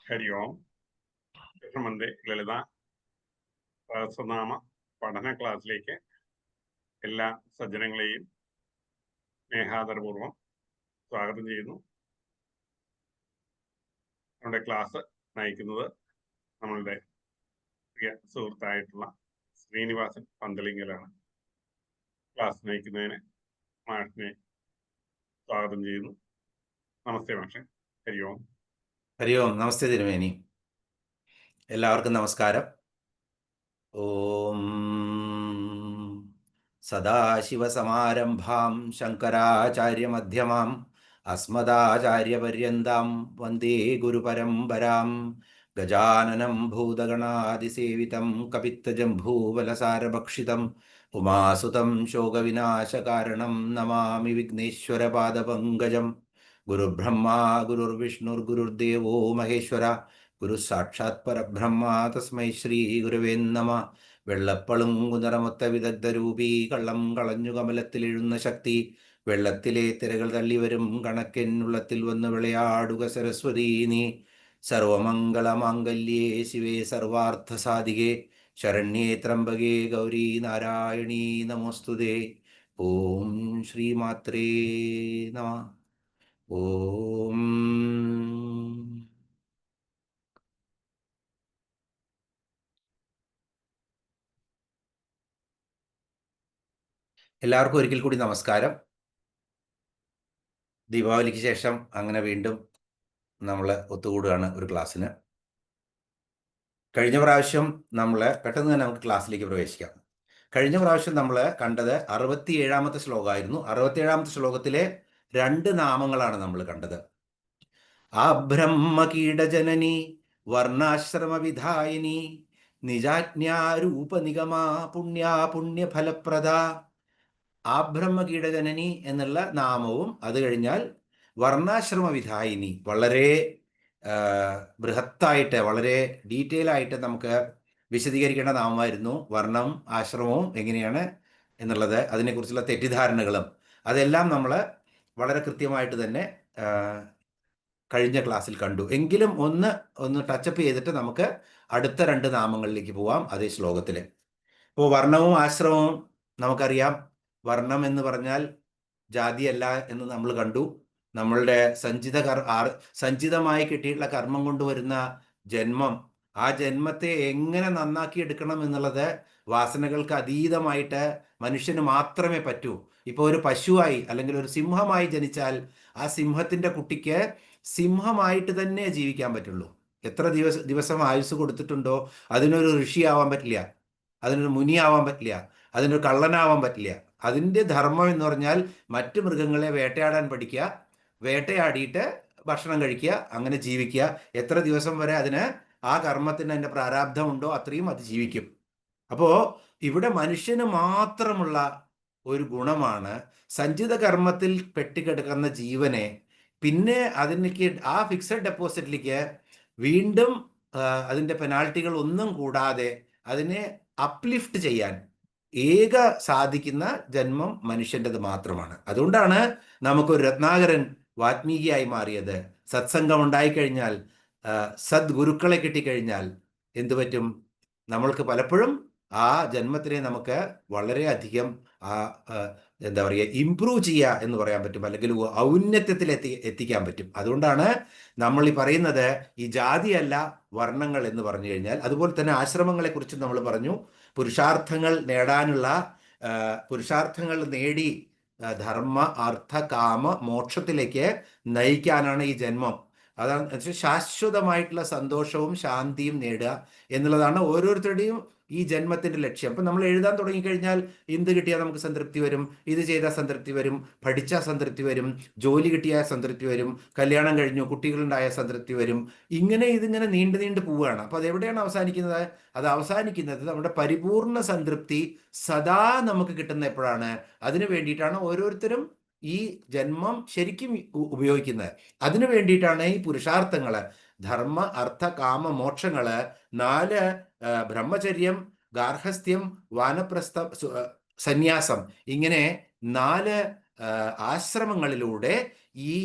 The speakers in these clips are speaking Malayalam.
ഹരി ഓം. കൃഷ്ണമന്ദി ലളിത സഹസ്രനാമ പഠന ക്ലാസ്സിലേക്ക് എല്ലാ സജ്ജനങ്ങളെയും സ്നേഹാദരപൂർവം സ്വാഗതം ചെയ്യുന്നു. നമ്മുടെ ക്ലാസ് നയിക്കുന്നത് നമ്മളുടെ പ്രിയ സുഹൃത്തായിട്ടുള്ള ശ്രീനിവാസൻ പന്തളിങ്കലാണ്. ക്ലാസ് നയിക്കുന്നതിന് മാഷിനെ സ്വാഗതം ചെയ്യുന്നു. നമസ്തേ മാഷെ. ഹരി ഓം. ഹരി ഓം. നമസ്തേ തിരുമേനി. എല്ലാവർക്കും നമസ്കാരം. ഓം സദാശിവസമാരംഭാം ശങ്കരാചാര്യമധ്യമാം അസ്മദാചാര്യപര്യന്താം വന്ദേ ഗുരുപരമ്പരാം. ഗജാനനം ഭൂതഗണാതിസേവിതം കപിത്തജംഭൂവലസാരഭക്ഷിതം ഉമാസുതം ശോകവിനാശകാരണം നമാമി വിഘ്നേശ്വരപാദപങ്കജം. ഗുരുബ്രഹ്മാ ഗുരുർവിഷ്ണുർഗുരുർദേവോ മഹേശ്വര ഗുരു സാക്ഷാത് പരബ്രഹ്മ തസ്മൈ ശ്രീ ഗുരുവേ നമ. വെള്ളപ്പളുങ്കു നിറമൊത്ത വിദഗ്ധരൂപി കള്ളം കളഞ്ഞു കമലത്തിലെഴുന്ന ശക്തി വെള്ളത്തിലെ തിരകൾ തള്ളിവരും കണക്കെന്നുള്ളത്തിൽ വന്ന് വിളയാടുക സരസ്വതീ നീ. സർവമംഗളമാംഗല്യേ ശിവേ സർവാർത്ഥസാധികേ ശരണ്യേ ത്രംബകേ ഗൗരീ നാരായണീ നമോസ്തുതേ. ഓം ശ്രീമാത്രേ നമഃ. ഓം എല്ലാവർക്കും ഒരിക്കൽ കൂടി നമസ്കാരം. ദീപാവലിക്ക് ശേഷം അങ്ങനെ വീണ്ടും നമ്മൾ ഒത്തുകൂടുകയാണ് ഒരു ക്ലാസ്സിന്. കഴിഞ്ഞ പ്രാവശ്യം നമ്മൾ പെട്ടെന്ന് തന്നെ നമുക്ക് ക്ലാസ്സിലേക്ക് പ്രവേശിക്കാം. കഴിഞ്ഞ പ്രാവശ്യം നമ്മൾ കണ്ടത് 67-ാമത്തെ ശ്ലോകമായിരുന്നു. 67-ാമത്തെ ശ്ലോകത്തിലെ 2 നാമങ്ങളാണ് നമ്മൾ കണ്ടത്. അബ്രഹ്മകീടജനനി വർണ്ണാശ്രമവിധായിനി നിജാജ്ഞാരൂപനിഗമാ പുണ്യാ പുണ്യഫലപ്രദ. ആബ്രഹ്മകീടജനനി എന്നുള്ള നാമവും അത് കഴിഞ്ഞാൽ വർണ്ണാശ്രമവിധായിനി, വളരെ ബൃഹത്തായിട്ട് വളരെ ഡീറ്റെയിൽ ആയിട്ട് നമുക്ക് വിശദീകരിക്കേണ്ട നാമമായിരുന്നു. വർണ്ണം ആശ്രമവും എങ്ങനെയാണ് എന്നുള്ളത്, അതിനെക്കുറിച്ചുള്ള തെറ്റിദ്ധാരണകളും അതെല്ലാം നമ്മൾ വളരെ കൃത്യമായിട്ട് തന്നെ കഴിഞ്ഞ ക്ലാസ്സിൽ കണ്ടു. എങ്കിലും ഒന്ന് ടച്ചപ്പ് ചെയ്തിട്ട് നമുക്ക് അടുത്ത 2 നാമങ്ങളിലേക്ക് പോവാം അതേ ശ്ലോകത്തിൽ. ഇപ്പോൾ വർണ്ണവും ആശ്രമവും നമുക്കറിയാം. വർണ്ണം എന്ന് പറഞ്ഞാൽ ജാതിയല്ല എന്ന് നമ്മൾ കണ്ടു. നമ്മളുടെ സഞ്ചിതമായി കിട്ടിയിട്ടുള്ള കർമ്മം കൊണ്ടുവരുന്ന ജന്മം, ആ ജന്മത്തെ എങ്ങനെ നന്നാക്കി എടുക്കണം എന്നുള്ളത് വാസനകൾക്ക് അതീതമായിട്ട് മനുഷ്യന് മാത്രമേ പറ്റൂ. ഇപ്പോൾ ഒരു പശുവായി അല്ലെങ്കിൽ ഒരു സിംഹമായി ജനിച്ചാൽ ആ സിംഹത്തിൻ്റെ കുട്ടിക്ക് സിംഹമായിട്ട് തന്നെ ജീവിക്കാൻ പറ്റുള്ളൂ. എത്ര ദിവസം ആയുസ് കൊടുത്തിട്ടുണ്ടോ അതിനൊരു ഋഷിയാവാൻ പറ്റില്ല, അതിനൊരു മുനിയാവാൻ പറ്റില്ല, അതിനൊരു കള്ളനാവാൻ പറ്റില്ല. അതിൻ്റെ ധർമ്മം എന്ന് പറഞ്ഞാൽ മറ്റു മൃഗങ്ങളെ വേട്ടയാടാൻ പഠിക്കുക, വേട്ടയാടിയിട്ട് ഭക്ഷണം കഴിക്കുക, അങ്ങനെ ജീവിക്കുക. എത്ര ദിവസം വരെ അതിന് ആ കർമ്മത്തിന് അതിൻ്റെ പ്രാരാബ്ധമുണ്ടോ അത്രയും അത് ജീവിക്കും. അപ്പോൾ ഇവിടെ മനുഷ്യന് മാത്രമുള്ള ഒരു ഗുണമാണ് സഞ്ചിത കർമ്മത്തിൽ പെട്ടിക്കിടക്കുന്ന ജീവനെ പിന്നെ അതിലേക്ക് ആ ഫിക്സഡ് ഡെപ്പോസിറ്റിലേക്ക് വീണ്ടും അതിൻ്റെ പെനാൽറ്റികൾ ഒന്നും കൂടാതെ അതിനെ അപ്ലിഫ്റ്റ് ചെയ്യാൻ സാധിക്കുന്ന ജന്മം മനുഷ്യൻ്റെത് മാത്രമാണ്. അതുകൊണ്ടാണ് നമുക്കൊരു രത്നാകരൻ വാത്മീകിയായി മാറിയത്. സത്സംഗം ഉണ്ടായിക്കഴിഞ്ഞാൽ, സദ്ഗുരുക്കളെ കിട്ടിക്കഴിഞ്ഞാൽ എന്തു പറ്റും? നമ്മൾക്ക് പലപ്പോഴും ആ ജന്മത്തിനെ നമുക്ക് വളരെയധികം എന്താ പറയുക, ഇംപ്രൂവ് ചെയ്യുക എന്ന് പറയാൻ പറ്റും, അല്ലെങ്കിൽ ഔന്നത്യത്തിൽ എത്തിക്കാൻ പറ്റും. അതുകൊണ്ടാണ് നമ്മൾ ഈ പറയുന്നത് ഈ ജാതിയല്ല വർണ്ണങ്ങൾ എന്ന് പറഞ്ഞു കഴിഞ്ഞാൽ. അതുപോലെ തന്നെ ആശ്രമങ്ങളെക്കുറിച്ച് നമ്മൾ പറഞ്ഞു. പുരുഷാർത്ഥങ്ങൾ നേടി ധർമ്മ അർത്ഥ കാമ മോക്ഷത്തിലേക്ക് നയിക്കാനാണ് ഈ ജന്മം. അതാണ് ശാശ്വതമായിട്ടുള്ള സന്തോഷവും ശാന്തിയും നേടുക എന്നുള്ളതാണ് ഓരോരുത്തരുടെയും ഈ ജന്മത്തിൻ്റെ ലക്ഷ്യം. അപ്പം നമ്മൾ എഴുതാൻ തുടങ്ങിക്കഴിഞ്ഞാൽ എന്ത് കിട്ടിയാൽ നമുക്ക് സംതൃപ്തി വരും? ഇത് ചെയ്താൽ സംതൃപ്തി വരും, പഠിച്ചാൽ സംതൃപ്തി വരും, ജോലി കിട്ടിയാൽ സംതൃപ്തി വരും, കല്യാണം കഴിഞ്ഞു കുട്ടികളുണ്ടായ സംതൃപ്തി വരും. ഇതിങ്ങനെ നീണ്ടു പോവുകയാണ്. അപ്പോൾ അതെവിടെയാണ് അവസാനിക്കുന്നത്? അത് അവസാനിക്കുന്നത് നമ്മുടെ പരിപൂർണ സംതൃപ്തി സദാ നമുക്ക് കിട്ടുന്ന എപ്പോഴാണ്? അതിനു വേണ്ടിയിട്ടാണ് ഓരോരുത്തരും ഈ ജന്മം ശരിക്കും ഉപയോഗിക്കുന്നത്. അതിനു വേണ്ടിയിട്ടാണ് ഈ പുരുഷാർത്ഥങ്ങൾ, ധർമ്മ അർത്ഥ കാമ മോക്ഷങ്ങൾ, 4 ബ്രഹ്മചര്യം, ഗാർഹസ്ഥ്യം, വാനപ്രസ്ഥ, സന്യാസം, ഇങ്ങനെ 4 ആശ്രമങ്ങളിലൂടെ ഈ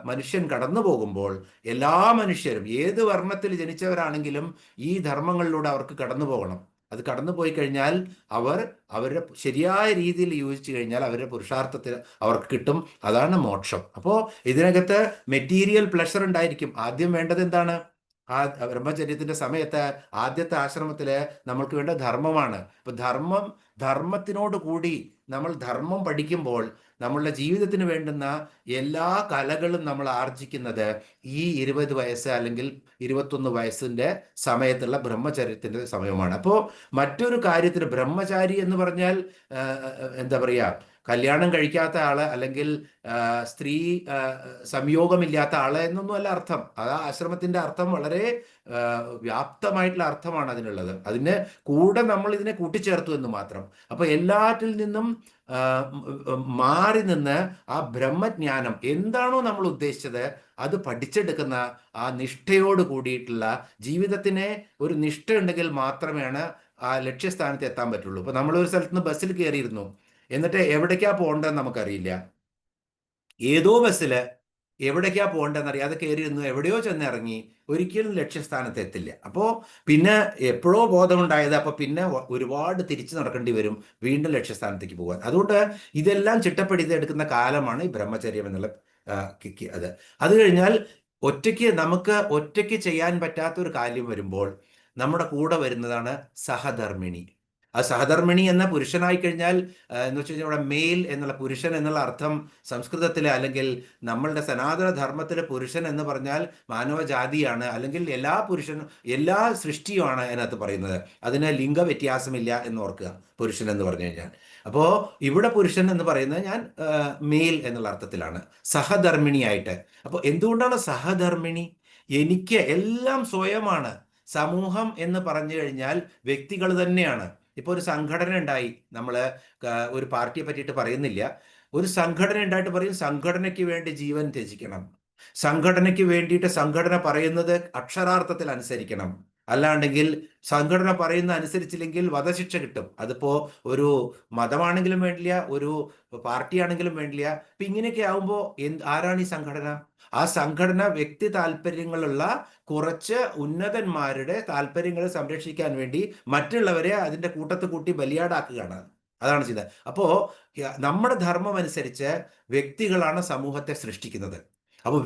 മനുഷ്യൻ കടന്നു പോകുമ്പോൾ എല്ലാ മനുഷ്യരും ഏത് വർണ്ണത്തിൽ ജനിച്ചവരാണെങ്കിലും ഈ ധർമ്മങ്ങളിലൂടെ അവർക്ക് കടന്നു പോകണം. അത് കടന്നു പോയി കഴിഞ്ഞാൽ അവരുടെ ശരിയായ രീതിയിൽ യോജിച്ചു കഴിഞ്ഞാൽ അവരുടെ പുരുഷാർത്ഥത്തിൽ അവർക്ക് കിട്ടും. അതാണ് മോക്ഷം. അപ്പോൾ ഇതിനകത്ത് മെറ്റീരിയൽ പ്ലഷർ ഉണ്ടായിരിക്കും. ആദ്യം വേണ്ടത് എന്താണ്? ആ ബ്രഹ്മചര്യത്തിന്റെ സമയത്ത് ആദ്യത്തെ ആശ്രമത്തില് നമ്മൾക്ക് വേണ്ട ധർമ്മമാണ്. അപ്പൊ ധർമ്മത്തിനോട് കൂടി നമ്മൾ ധർമ്മം പഠിക്കുമ്പോൾ നമ്മളുടെ ജീവിതത്തിന് വേണ്ടുന്ന എല്ലാ കലകളും നമ്മൾ ആർജിക്കുന്നത് ഈ 20 വയസ്സ് അല്ലെങ്കിൽ 21 വയസ്സിന്റെ സമയത്തുള്ള ബ്രഹ്മചര്യത്തിന്റെ സമയമാണ്. അപ്പോൾ മറ്റൊരു കാര്യത്തിന് ബ്രഹ്മചാരി എന്ന് പറഞ്ഞാൽ എന്താ പറയുക, കല്യാണം കഴിക്കാത്ത ആള് അല്ലെങ്കിൽ സ്ത്രീ സംയോഗമില്ലാത്ത ആള് എന്നൊന്നും അല്ല അർത്ഥം. അത് ആശ്രമത്തിന്റെ അർത്ഥം വളരെ വ്യാപ്തമായിട്ടുള്ള അർത്ഥമാണ് അതിനുള്ളത്. അതിന് കൂടെ നമ്മൾ ഇതിനെ കൂട്ടിച്ചേർത്തു എന്ന് മാത്രം. അപ്പൊ എല്ലാറ്റിൽ നിന്നും മാറി നിന്ന് ആ ബ്രഹ്മജ്ഞാനം എന്താണോ നമ്മൾ ഉദ്ദേശിച്ചത് അത് പഠിച്ചെടുക്കുന്ന ആ നിഷ്ഠയോട് കൂടിയിട്ടുള്ള ജീവിതത്തിന് ഒരു നിഷ്ഠ ഉണ്ടെങ്കിൽ മാത്രമേയാണ് ആ ലക്ഷ്യസ്ഥാനത്ത് എത്താൻ പറ്റുള്ളൂ. ഇപ്പൊ നമ്മളൊരു സ്ഥലത്ത് നിന്ന് ബസ്സിൽ കയറിയിരുന്നു, എന്നിട്ട് എവിടേക്കാ പോകേണ്ടതെന്ന് നമുക്കറിയില്ല. ഏതോ ബസ്സില് എവിടേക്കാ പോകേണ്ടതെന്നറിയാതെ കയറിയിരുന്നു, എവിടെയോ ചെന്നിറങ്ങി, ഒരിക്കലും ലക്ഷ്യസ്ഥാനത്ത് എത്തില്ല. അപ്പോൾ പിന്നെ എപ്പോഴോ ബോധമുണ്ടായത്, അപ്പോൾ പിന്നെ ഒരുപാട് തിരിച്ചു നടക്കേണ്ടി വരും വീണ്ടും ലക്ഷ്യസ്ഥാനത്തേക്ക് പോകാൻ. അതുകൊണ്ട് ഇതെല്ലാം ചിട്ടപ്പെടുത്തി എടുക്കുന്ന കാലമാണ് ഈ ബ്രഹ്മചര്യം എന്നുള്ള അത് കഴിഞ്ഞാൽ നമുക്ക് ഒറ്റയ്ക്ക് ചെയ്യാൻ പറ്റാത്ത ഒരു കാര്യം വരുമ്പോൾ നമ്മുടെ കൂടെ വരുന്നതാണ് സഹധർമ്മിണി. ആ സഹധർമ്മിണി എന്ന പുരുഷനായി കഴിഞ്ഞാൽ എന്ന് വെച്ച് കഴിഞ്ഞാൽ ഇവിടെ മെയിൽ എന്നുള്ള പുരുഷൻ എന്നുള്ള അർത്ഥം സംസ്കൃതത്തിലെ അല്ലെങ്കിൽ നമ്മളുടെ സനാതന ധർമ്മത്തിലെ പുരുഷൻ എന്ന് പറഞ്ഞാൽ മാനവജാതിയാണ്, അല്ലെങ്കിൽ എല്ലാ സൃഷ്ടിയുമാണ് അതിനകത്ത് പറയുന്നത്. അതിന് ലിംഗ വ്യത്യാസമില്ല എന്ന് ഓർക്കുക, പുരുഷൻ എന്ന് പറഞ്ഞു കഴിഞ്ഞാൽ. അപ്പോൾ ഇവിടെ പുരുഷൻ എന്ന് പറയുന്നത് ഞാൻ മെയിൽ എന്നുള്ള അർത്ഥത്തിലാണ്, സഹധർമ്മിണിയായിട്ട്. അപ്പോൾ എന്തുകൊണ്ടാണ് സഹധർമ്മിണി? എനിക്ക് എല്ലാം സ്വയമാണ്. സമൂഹം എന്ന് പറഞ്ഞു കഴിഞ്ഞാൽ വ്യക്തികൾ തന്നെയാണ്. ഇപ്പോൾ ഒരു സംഘടന ഉണ്ടായി, നമ്മൾ ഒരു പാർട്ടിയെ പറ്റിയിട്ട് പറയുന്നില്ല, ഒരു സംഘടന ഉണ്ടായിട്ട് പറയും സംഘടനയ്ക്ക് വേണ്ടി ജീവൻ ത്യജിക്കണം, സംഘടനയ്ക്ക് വേണ്ടിയിട്ട് സംഘടന പറയുന്നത് അക്ഷരാർത്ഥത്തിൽ അനുസരിക്കണം, അല്ലാണ്ടെങ്കിൽ സംഘടന പറയുന്ന അനുസരിച്ചില്ലെങ്കിൽ വധശിക്ഷ കിട്ടും. അതിപ്പോ ഒരു മതമാണെങ്കിലും വേണ്ടില്ല, ഒരു പാർട്ടി ആണെങ്കിലും വേണ്ടില്ല. അപ്പൊ ഇങ്ങനെയൊക്കെ ആവുമ്പോൾ ആരാണ് ഈ സംഘടന? ആ സംഘടന വ്യക്തി താല്പര്യങ്ങളുള്ള കുറച്ച് ഉന്നതന്മാരുടെ താല്പര്യങ്ങളെ സംരക്ഷിക്കാൻ വേണ്ടി മറ്റുള്ളവരെ അതിന്റെ കൂട്ടത്ത് കൂട്ടി ബലിയാടാക്കുകയാണ്. അതാണ് ചെയ്തത്. അപ്പോ നമ്മുടെ ധർമ്മം അനുസരിച്ച് വ്യക്തികളാണ് സമൂഹത്തെ സൃഷ്ടിക്കുന്നത്. അപ്പോൾ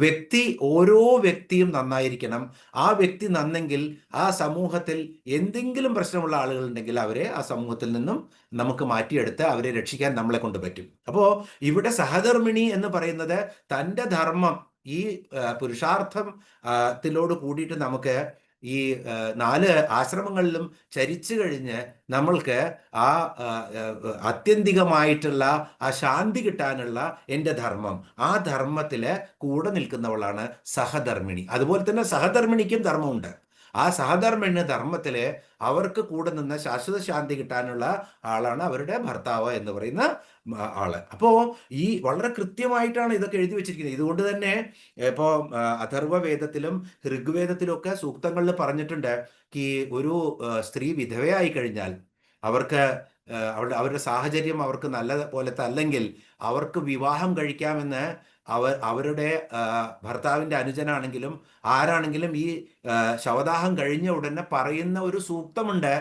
ഓരോ വ്യക്തിയും നന്നായിരിക്കണം. ആ വ്യക്തി നന്നെങ്കിൽ ആ സമൂഹത്തിൽ എന്തെങ്കിലും പ്രശ്നമുള്ള ആളുകളുണ്ടെങ്കിൽ അവരെ ആ സമൂഹത്തിൽ നിന്നും നമുക്ക് മാറ്റിയെടുത്ത് അവരെ രക്ഷിക്കാൻ നമ്മളെ കൊണ്ട് പറ്റും. അപ്പോൾ ഇവിടെ സഹധർമ്മിണി എന്ന് പറയുന്നത് തൻ്റെ ധർമ്മം, ഈ പുരുഷാർത്ഥത്തിലോട് കൂടിയിട്ട് നമുക്ക് ഈ 4 ആശ്രമങ്ങളിലും ചരിച്ചു കഴിഞ്ഞ് നമ്മൾക്ക് ആ ആത്യന്തികമായിട്ടുള്ള ആ ശാന്തി കിട്ടാനുള്ള എൻ്റെ ധർമ്മം, ആ ധർമ്മത്തില് കൂടെ നിൽക്കുന്നവളാണ് സഹധർമ്മിണി. അതുപോലെ തന്നെ സഹധർമ്മിണിക്കും ധർമ്മമുണ്ട്. ആ സഹധർമ്മിണി ധർമ്മത്തില് അവർക്ക് കൂടെ നിന്ന് ശാശ്വത ശാന്തി കിട്ടാനുള്ള ആളാണ് അവരുടെ ഭർത്താവ് എന്ന് പറയുന്ന ആള്. അപ്പോ ഈ വളരെ കൃത്യമായിട്ടാണ് ഇതൊക്കെ എഴുതി വെച്ചിരിക്കുന്നത്. ഇതുകൊണ്ട് തന്നെ ഇപ്പോ അഥർവവേദത്തിലും ഋഗ്വേദത്തിലും ഒക്കെ സൂക്തങ്ങളിൽ പറഞ്ഞിട്ടുണ്ട് ഈ ഒരു സ്ത്രീ വിധവയായി കഴിഞ്ഞാൽ അവർക്ക് അവരുടെ സാഹചര്യം അവർക്ക് നല്ല പോലത്തെ അല്ലെങ്കിൽ അവർക്ക് വിവാഹം കഴിക്കാമെന്ന് അവരുടെ ഭർത്താവിൻ്റെ അനുജനാണെങ്കിലും ആരാണെങ്കിലും ഈ ശവദാഹം കഴിഞ്ഞ ഉടനെ പറയുന്ന ഒരു സൂക്തമുണ്ട്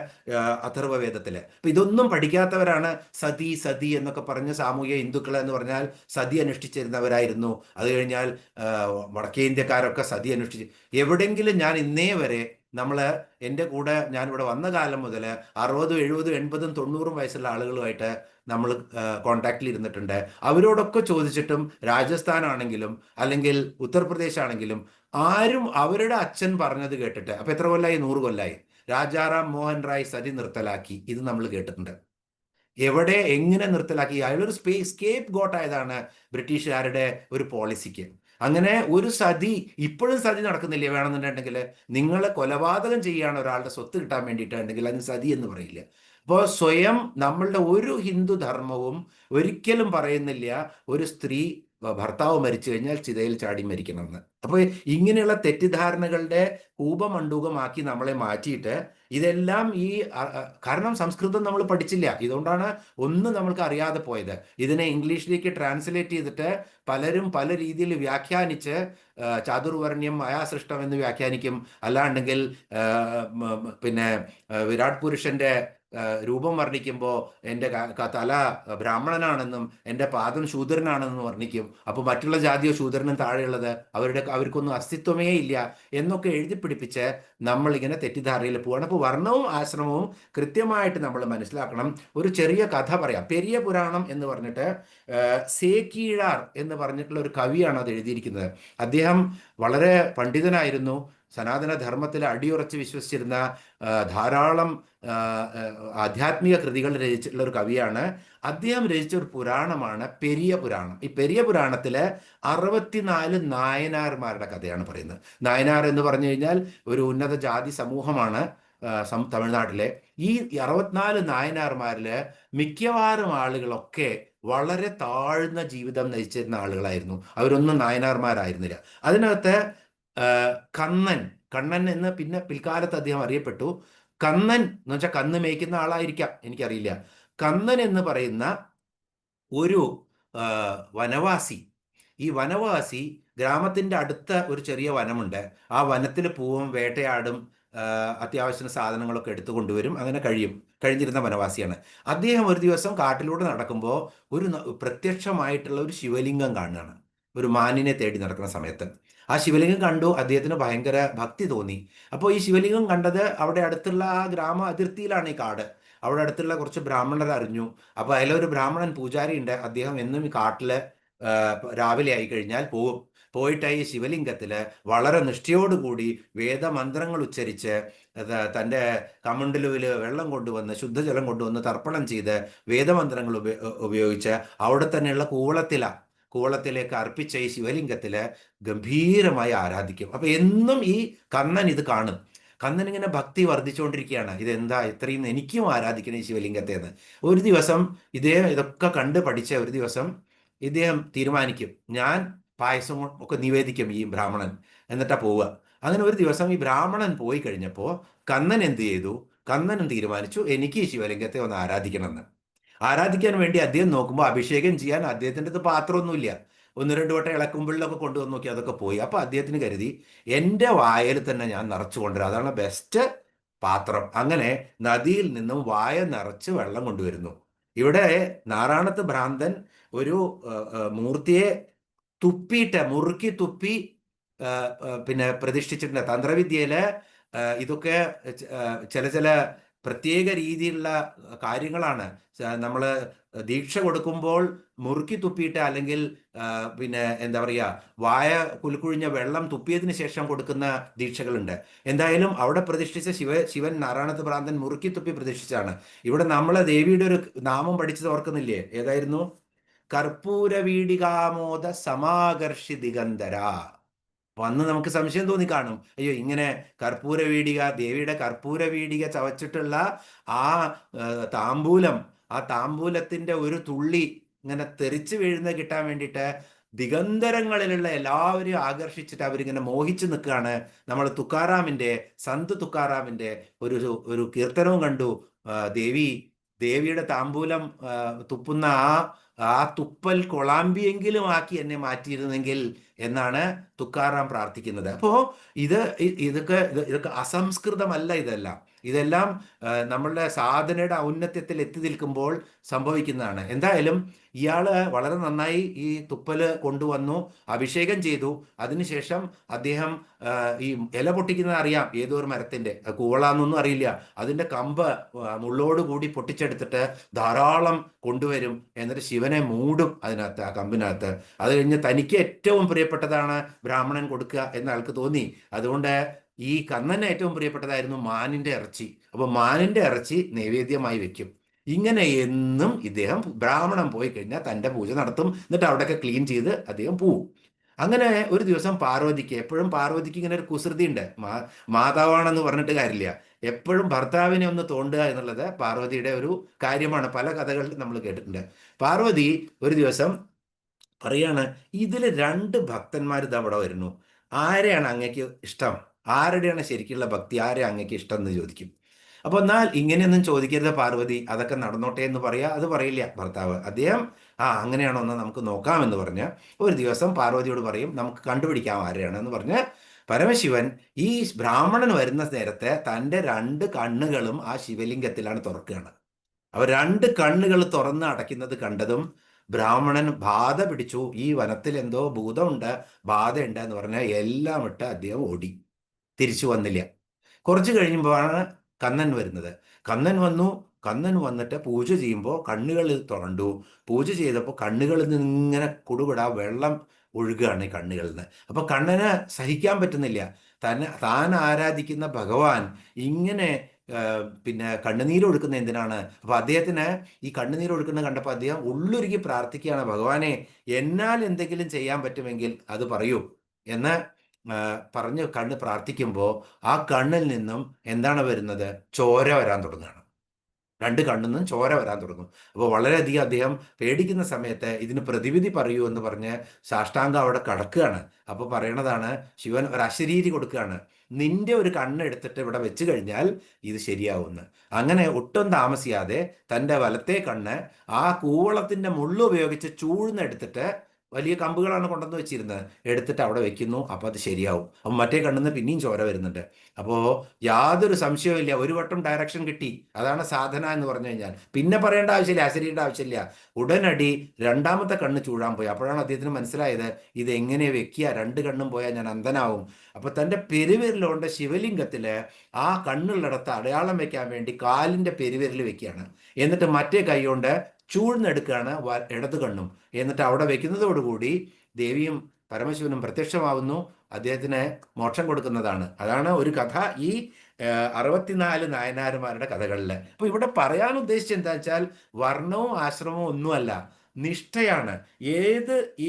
അഥർവവേദത്തില്. അപ്പൊ ഇതൊന്നും പഠിക്കാത്തവരാണ് സതി എന്നൊക്കെ പറഞ്ഞ സാമൂഹ്യ ഹിന്ദുക്കൾ എന്ന് പറഞ്ഞാൽ സതി അനുഷ്ഠിച്ചിരുന്നവരായിരുന്നു. അത് കഴിഞ്ഞാൽ വടക്കേ ഇന്ത്യക്കാരൊക്കെ സതി അനുഷ്ഠിച്ച് എവിടെങ്കിലും ഞാൻ ഇന്നേ വരെ എൻ്റെ കൂടെ ഞാനിവിടെ വന്ന കാലം മുതൽ 60, 70, 80, 90 വയസ്സുള്ള ആളുകളുമായിട്ട് നമ്മൾ കോണ്ടാക്റ്റിൽ ഇരുന്നിട്ടുണ്ട്. അവരോടൊക്കെ ചോദിച്ചിട്ടും രാജസ്ഥാനാണെങ്കിലും അല്ലെങ്കിൽ ഉത്തർപ്രദേശ് ആണെങ്കിലും ആരും അവരുടെ അച്ഛൻ പറഞ്ഞത് കേട്ടിട്ട്, അപ്പൊ എത്ര കൊല്ലായി? 100 കൊല്ലായി. രാജാറാം മോഹൻ റായ് സതി നിർത്തലാക്കി, ഇത് നമ്മൾ കേട്ടിട്ടുണ്ട്. എവിടെ എങ്ങനെ നിർത്തലാക്കി? അയാളൊരു സ്കേപ്പ് ഗോട്ടായതാണ് ബ്രിട്ടീഷുകാരുടെ ഒരു പോളിസിക്ക്. അങ്ങനെ ഒരു സതി ഇപ്പോഴും സതി നടക്കുന്നില്ലേ? വേണമെന്നുണ്ടെങ്കിൽ നിങ്ങൾ കൊലപാതകം ചെയ്യുകയാണ് ഒരാളുടെ സ്വത്ത് കിട്ടാൻ വേണ്ടിയിട്ടുണ്ടെങ്കിൽ അതിന് സതി എന്ന് പറയില്ല. അപ്പോൾ സ്വയം നമ്മളുടെ ഒരു ഹിന്ദു ധർമ്മവും ഒരിക്കലും പറയുന്നില്ല ഒരു സ്ത്രീ ഭർത്താവ് മരിച്ചു കഴിഞ്ഞാൽ ചിതയിൽ ചാടി മരിക്കണമെന്ന്. അപ്പോൾ ഇങ്ങനെയുള്ള തെറ്റിദ്ധാരണകളുടെ കൂപമണ്ഡൂകമാക്കി നമ്മളെ മാറ്റിയിട്ട് ഇതെല്ലാം കാരണം സംസ്കൃതം നമ്മൾ പഠിച്ചില്ല, ഇതുകൊണ്ടാണ് ഒന്നും നമ്മൾക്ക് അറിയാതെ പോയത്. ഇതിനെ ഇംഗ്ലീഷിലേക്ക് ട്രാൻസ്ലേറ്റ് ചെയ്തിട്ട് പലരും പല രീതിയിൽ വ്യാഖ്യാനിച്ച് ചാതുർവർണ്ണ്യം മായാസൃഷ്ടം എന്ന് വ്യാഖ്യാനിക്കും. അല്ലാണ്ടെങ്കിൽ പിന്നെ വിരാട് പുരുഷന്റെ രൂപം വർണ്ണിക്കുമ്പോൾ എൻ്റെ തല ബ്രാഹ്മണനാണെന്നും എൻ്റെ പാദം ശൂദ്രനാണെന്നും വർണ്ണിക്കും. അപ്പോൾ മറ്റുള്ള ജാതിയോ ശൂദ്രനും താഴെയുള്ളത് അവർക്കൊന്നും അസ്തിത്വമേ ഇല്ല എന്നൊക്കെ എഴുതി പിടിപ്പിച്ച് നമ്മളിങ്ങനെ തെറ്റിദ്ധാരണയിൽ പോവാണ്. അപ്പോൾ വർണ്ണവും ആശ്രമവും കൃത്യമായിട്ട് നമ്മൾ മനസ്സിലാക്കണം. ഒരു ചെറിയ കഥ പറയാം. പെരിയ പുരാണം എന്ന് പറഞ്ഞിട്ട് സേക്കീഴാർ എന്ന് പറഞ്ഞിട്ടുള്ള ഒരു കവിയാണ് അത് എഴുതിയിരിക്കുന്നത്. അദ്ദേഹം വളരെ പണ്ഡിതനായിരുന്നു, സനാതന ധർമ്മത്തിൽ അടിയുറച്ച് വിശ്വസിച്ചിരുന്ന ധാരാളം ആധ്യാത്മിക കൃതികൾ രചിച്ചിട്ടുള്ള ഒരു കവിയാണ്. അദ്ദേഹം രചിച്ച ഒരു പുരാണമാണ് പെരിയ പുരാണം. ഈ പെരിയ പുരാണത്തിലെ 64 നായനാർമാരുടെ കഥയാണ് പറയുന്നത്. നായനാർ എന്ന് പറഞ്ഞു കഴിഞ്ഞാൽ ഒരു ഉന്നത ജാതി സമൂഹമാണ് തമിഴ്നാട്ടിലെ. ഈ 64 നായനാർമാരിൽ മിക്കവാറും ആളുകളൊക്കെ വളരെ താഴ്ന്ന ജീവിതം നയിച്ചിരുന്ന ആളുകളായിരുന്നു. അവരൊന്നും നായനാർമാരായിരുന്നില്ല. അതിനകത്ത് കണ്ണൻ എന്ന് പിന്നെ പിൽക്കാലത്ത് അദ്ദേഹം അറിയപ്പെട്ടു. കണ്ണൻ എന്ന് വെച്ചാൽ കന്ന് മേയ്ക്കുന്ന ആളായിരിക്കാം, എനിക്കറിയില്ല. കണ്ണൻ എന്ന് പറയുന്ന ഒരു വനവാസി, ഈ വനവാസി ഗ്രാമത്തിൻ്റെ അടുത്ത ഒരു ചെറിയ വനമുണ്ട്. ആ വനത്തിൽ പോവും, വേട്ടയാടും, അത്യാവശ്യം സാധനങ്ങളൊക്കെ എടുത്തു കൊണ്ടുവരും, അങ്ങനെ കഴിഞ്ഞിരുന്ന വനവാസിയാണ് അദ്ദേഹം. ഒരു ദിവസം കാട്ടിലൂടെ നടക്കുമ്പോൾ ഒരു പ്രത്യക്ഷമായിട്ടുള്ള ഒരു ശിവലിംഗം കാണുകയാണ്, ഒരു മാനിനെ തേടി നടക്കുന്ന സമയത്ത്. ആ ശിവലിംഗം കണ്ടു, അദ്ദേഹത്തിന് ഭയങ്കര ഭക്തി തോന്നി. അപ്പോൾ ഈ ശിവലിംഗം കണ്ടത് അവിടെ അടുത്തുള്ള ആ ഗ്രാമ അതിർത്തിയിലാണ് ഈ കാട്. അവിടെ അടുത്തുള്ള കുറച്ച് ബ്രാഹ്മണർ അറിഞ്ഞു. അപ്പോൾ അതിലൊരു ബ്രാഹ്മണൻ പൂജാരി ഉണ്ട്. അദ്ദേഹം എന്നും ഈ കാട്ടിൽ രാവിലെ ആയി കഴിഞ്ഞാൽ പോയിട്ട് ഈ ശിവലിംഗത്തിൽ വളരെ നിഷ്ഠയോടുകൂടി വേദമന്ത്രങ്ങൾ ഉച്ചരിച്ച് തൻ്റെ കമണ്ടലുവിൽ വെള്ളം കൊണ്ടുവന്ന്, ശുദ്ധജലം കൊണ്ടുവന്ന് തർപ്പണം ചെയ്ത് വേദമന്ത്രങ്ങൾ ഉപയോഗിച്ച് അവിടെ തന്നെയുള്ള കൂവളത്തിലേക്ക് അർപ്പിച്ച ഈ ശിവലിംഗത്തിൽ ഗംഭീരമായി ആരാധിക്കും. അപ്പൊ എന്നും ഈ കണ്ണൻ ഇത് കാണും. കണ്ണൻ ഇങ്ങനെ ഭക്തി വർദ്ധിച്ചുകൊണ്ടിരിക്കുകയാണ്. ഇതെന്താ ഇത്രയും എനിക്കും ആരാധിക്കണം ഈ ശിവലിംഗത്തെ എന്ന്. ഒരു ദിവസം ഇതൊക്കെ കണ്ട് പഠിച്ച ഒരു ദിവസം ഇദ്ദേഹം തീരുമാനിക്കും, ഞാൻ പായസം ഒക്കെ നിവേദിക്കും ഈ ബ്രാഹ്മണൻ, എന്നിട്ടാ പോവുക. അങ്ങനെ ഒരു ദിവസം ഈ ബ്രാഹ്മണൻ പോയി കഴിഞ്ഞപ്പോൾ കണ്ണൻ എന്ത് ചെയ്തു? കണ്ണനും തീരുമാനിച്ചു, എനിക്ക് ഈ ശിവലിംഗത്തെ ഒന്ന് ആരാധിക്കണമെന്ന്. ആരാധിക്കാൻ വേണ്ടി അദ്ദേഹം നോക്കുമ്പോൾ അഭിഷേകം ചെയ്യാൻ അദ്ദേഹത്തിൻ്റെ അടുത്ത് പാത്രമൊന്നുമില്ല. 1-2 വട്ടം ഇളക്കുമ്പിളിലൊക്കെ കൊണ്ടുവന്ന് നോക്കി, അതൊക്കെ പോയി. അപ്പോൾ അദ്ദേഹത്തിന് കരുതി എൻ്റെ വായയിൽ തന്നെ ഞാൻ നിറച്ചു കൊണ്ടുവരാം, അതാണ് ബെസ്റ്റ് പാത്രം. അങ്ങനെ നദിയിൽ നിന്നും വായ നിറച്ച് വെള്ളം കൊണ്ടുവരുന്നു. ഇവിടെ നാറാണത്ത് ഭ്രാന്തൻ ഒരു മൂർത്തിയെ മുറുക്കി തുപ്പി പിന്നെ പ്രതിഷ്ഠിച്ചിട്ടുണ്ട്. തന്ത്രവിദ്യയില് ഇതൊക്കെ ചില പ്രത്യേക രീതിയിലുള്ള കാര്യങ്ങളാണ്. നമ്മൾ ദീക്ഷ കൊടുക്കുമ്പോൾ മുറുക്കി തുപ്പിയിട്ട്, അല്ലെങ്കിൽ പിന്നെ എന്താ പറയുക, വായ കുലുക്കുഴിഞ്ഞ വെള്ളം തുപ്പിയതിന് ശേഷം കൊടുക്കുന്ന ദീക്ഷകളുണ്ട്. എന്തായാലും അവിടെ പ്രതിഷ്ഠിച്ച ശിവൻ നാരായണത്ത് ഭ്രാന്തൻ മുറുക്കി തുപ്പി പ്രതിഷ്ഠിച്ചാണ്. ഇവിടെ നമ്മളെ ദേവിയുടെ ഒരു നാമം പഠിച്ചത് ഓർക്കുന്നില്ലേ? ഏതായിരുന്നു? കർപ്പൂര വീടികാമോദ സമാകർഷി ദിഗന്ധര. അന്ന് നമുക്ക് സംശയം തോന്നി കാണും, അയ്യോ ഇങ്ങനെ കർപ്പൂര വീടിക, ദേവിയുടെ കർപ്പൂര വീടിക ചവച്ചിട്ടുള്ള ആ താമ്പൂലം, ആ താമ്പൂലത്തിന്റെ ഒരു തുള്ളി ഇങ്ങനെ തെറിച്ചു വീഴുന്നത് കിട്ടാൻ വേണ്ടിയിട്ട് ദിഗന്ധരങ്ങളിലുള്ള എല്ലാവരെയും ആകർഷിച്ചിട്ട് അവരിങ്ങനെ മോഹിച്ചു നിൽക്കുകയാണ്. നമ്മൾ സന്ത് തുക്കാറാമിന്റെ ഒരു കീർത്തനവും കണ്ടു. ദേവിയുടെ താമ്പൂലം തുപ്പുന്ന ആ തുപ്പൽ കൊളാമ്പിയെങ്കിലും ആക്കി എന്നെ മാറ്റിയിരുന്നെങ്കിൽ എന്നാണ് തുക്കാറാം പ്രാർത്ഥിക്കുന്നത്. അപ്പോൾ ഇതൊക്കെ അസംസ്കൃതമല്ല. ഇതെല്ലാം നമ്മളുടെ സാധനയുടെ ഔന്നത്യത്തിൽ എത്തി നിൽക്കുമ്പോൾ സംഭവിക്കുന്നതാണ്. എന്തായാലും ഇയാള് വളരെ നന്നായി ഈ തുപ്പല് കൊണ്ടുവന്നു, അഭിഷേകം ചെയ്തു. അതിനുശേഷം അദ്ദേഹം ഈ ഇല പൊട്ടിക്കുന്നത് അറിയാം, ഏതോ ഒരു മരത്തിന്റെ, കൂവളാന്നൊന്നും അറിയില്ല, അതിന്റെ കമ്പ് മുള്ളോടുകൂടി പൊട്ടിച്ചെടുത്തിട്ട് ധാരാളം കൊണ്ടുവരും. എന്നിട്ട് ശിവനെ മൂടും അതിനകത്ത്, ആ കമ്പിനകത്ത്. അത് കഴിഞ്ഞ് തനിക്ക് ഏറ്റവും പ്രിയപ്പെട്ടതാണ് ബ്രാഹ്മണൻ കൊടുക്കുക എന്ന് ആൾക്ക് തോന്നി. അതുകൊണ്ട് ഈ കണ്ണന് ഏറ്റവും പ്രിയപ്പെട്ടതായിരുന്നു മാനിന്റെ ഇറച്ചി. അപ്പൊ മാനിന്റെ ഇറച്ചി നൈവേദ്യമായി വെക്കും. ഇങ്ങനെ എന്നും ഇദ്ദേഹം ബ്രാഹ്മണൻ പോയി കഴിഞ്ഞാൽ തൻ്റെ പൂജ നടത്തും. എന്നിട്ട് അവിടെയൊക്കെ ക്ലീൻ ചെയ്ത് അദ്ദേഹം പോവും. അങ്ങനെ ഒരു ദിവസം എപ്പോഴും പാർവതിക്ക് ഇങ്ങനെ ഒരു കുസൃതി ഉണ്ട്. മാതാവാണെന്ന് പറഞ്ഞിട്ട് കാര്യമില്ല, എപ്പോഴും ഭർത്താവിനെ ഒന്ന് തോണ്ടുക എന്നുള്ളത് പാർവതിയുടെ ഒരു കാര്യമാണ്. പല കഥകളിൽ നമ്മൾ കേട്ടിട്ടുണ്ട്. പാർവതി ഒരു ദിവസം പറയാണ്, ഇതിൽ രണ്ട് ഭക്തന്മാർ ഇതാ അവിടെ വരുന്നു. ആരെയാണ് അങ്ങക്ക് ഇഷ്ടം? ആരുടെയാണ് ശരിക്കുള്ള ഭക്തി? ആരെ അങ്ങക്ക് ഇഷ്ടം എന്ന് ചോദിക്കും. അപ്പൊ എന്നാൽ ഇങ്ങനെയൊന്നും ചോദിക്കരുത് പാർവതി, അതൊക്കെ നടന്നോട്ടെ എന്ന് പറയാ. അത് പറയില്ല ഭർത്താവ്. അദ്ദേഹം അങ്ങനെയാണോ എന്ന് നമുക്ക് നോക്കാം എന്ന് പറഞ്ഞ് ഒരു ദിവസം പാർവതിയോട് പറയും, നമുക്ക് കണ്ടുപിടിക്കാം ആരെയാണ് എന്ന് പറഞ്ഞ് പരമശിവൻ ഈ ബ്രാഹ്മണൻ വരുന്ന നേരത്തെ തൻ്റെ രണ്ട് കണ്ണുകളും ആ ശിവലിംഗത്തിലാണ് തുറക്കുകയാണ്. അവ രണ്ട് കണ്ണുകൾ തുറന്ന് അടയ്ക്കുന്നത് കണ്ടതും ബ്രാഹ്മണൻ ബാധ പിടിച്ചു, ഈ വനത്തിൽ എന്തോ ഭൂതമുണ്ട്, ബാധയുണ്ട് എന്ന് പറഞ്ഞാൽ എല്ലാം ഇട്ട് അദ്ദേഹം ഓടി, തിരിച്ചു വന്നില്ല. കുറച്ച് കഴിയുമ്പോഴാണ് കണ്ണൻ വരുന്നത്. കണ്ണൻ വന്നു. കണ്ണൻ വന്നിട്ട് പൂജ ചെയ്യുമ്പോൾ കണ്ണുകൾ തുറണ്ടു. പൂജ ചെയ്തപ്പോൾ കണ്ണുകളിൽ നിന്ന് ഇങ്ങനെ കുടുകുടാ വെള്ളം ഒഴുകുകയാണ് ഈ കണ്ണുകളിൽ നിന്ന്. അപ്പൊ കണ്ണന് സഹിക്കാൻ പറ്റുന്നില്ല. താൻ ആരാധിക്കുന്ന ഭഗവാൻ ഇങ്ങനെ പിന്നെ കണ്ണുനീര് ഒഴുക്കുന്ന എന്തിനാണ്? അപ്പൊ അദ്ദേഹത്തിന് ഈ കണ്ണുനീര് ഒഴുക്കുന്ന കണ്ടപ്പോൾ അദ്ദേഹം ഉള്ളുരുകി പ്രാർത്ഥിക്കുകയാണ്, ഭഗവാനെ എന്നാൽ എന്തെങ്കിലും ചെയ്യാൻ പറ്റുമെങ്കിൽ അത് പറയൂ എന്ന് പറഞ്ഞ് കണ്ണ് പ്രാർത്ഥിക്കുമ്പോൾ ആ കണ്ണിൽ നിന്നും എന്താണ് വരുന്നത്? ചോര വരാൻ തുടങ്ങുകയാണ്. രണ്ട് കണ്ണിൽ നിന്നും ചോര വരാൻ തുടങ്ങും. അപ്പോൾ വളരെയധികം അദ്ദേഹം പേടിക്കുന്ന സമയത്ത് ഇതിന് പ്രതിവിധി പറയൂ എന്ന് പറഞ്ഞ് സാഷ്ടാംഗം അവിടെ കടക്കുകയാണ്. അപ്പോൾ പറയണതാണ്, ശിവൻ ഒരു അശരീരി കൊടുക്കുകയാണ്, നിന്റെ ഒരു കണ്ണ് എടുത്തിട്ട് ഇവിടെ വെച്ച് കഴിഞ്ഞാൽ ഇത് ശരിയാവുമെന്ന്. അങ്ങനെ ഒട്ടും താമസിയാതെ തൻ്റെ വലത്തെ കണ്ണ് ആ കൂവളത്തിൻ്റെ മുള്ളു ഉപയോഗിച്ച് ചൂഴ്ന്നെടുത്തിട്ട്, വലിയ കമ്പുകളാണ് കൊണ്ടുവന്ന് വെച്ചിരുന്നത്, എടുത്തിട്ട് അവിടെ വെക്കുന്നു. അപ്പോൾ അത് ശരിയാവും. അപ്പം മറ്റേ കണ്ണിന്ന് പിന്നെയും ചോര വരുന്നുണ്ട്. അപ്പോൾ യാതൊരു സംശയവും ഇല്ല, ഒരു വട്ടം ഡയറക്ഷൻ കിട്ടി. അതാണ് സാധന എന്ന് പറഞ്ഞു കഴിഞ്ഞാൽ. പിന്നെ പറയേണ്ട ആവശ്യമില്ല, അശരീരിയുടെ ആവശ്യമില്ല. ഉടനടി രണ്ടാമത്തെ കണ്ണ് ചൂഴാൻ പോയി. അപ്പോഴാണ് അദ്ദേഹത്തിന് മനസ്സിലായത്, ഇത് എങ്ങനെ വെക്കുക, രണ്ട് കണ്ണും പോയാൽ ഞാൻ അന്ധനാവും. അപ്പോൾ തൻ്റെ പെരുവിരലുകൊണ്ട് ശിവലിംഗത്തിൽ ആ കണ്ണുള്ളിടത്ത് അടയാളം വെക്കാൻ വേണ്ടി കാലിൻ്റെ പെരുവിരൽ വെക്കുകയാണ്. എന്നിട്ട് മറ്റേ കൈ കൊണ്ട് ചൂഴ്ന്നെടുക്കുകയാണ് ഇടത് കണ്ണും. എന്നിട്ട് അവിടെ വെക്കുന്നതോടുകൂടി ദേവിയും പരമശിവനും പ്രത്യക്ഷമാവുന്നു, അദ്ദേഹത്തിന് മോക്ഷം കൊടുക്കുന്നതാണ്. അതാണ് ഒരു കഥ ഈ 64 നായനാർമാരുടെ കഥകളിൽ. അപ്പൊ ഇവിടെ പറയാൻ ഉദ്ദേശിച്ചത് എന്താ വെച്ചാൽ, വർണ്ണവും ആശ്രമവും ഒന്നുമല്ല, നിഷ്ഠയാണ്.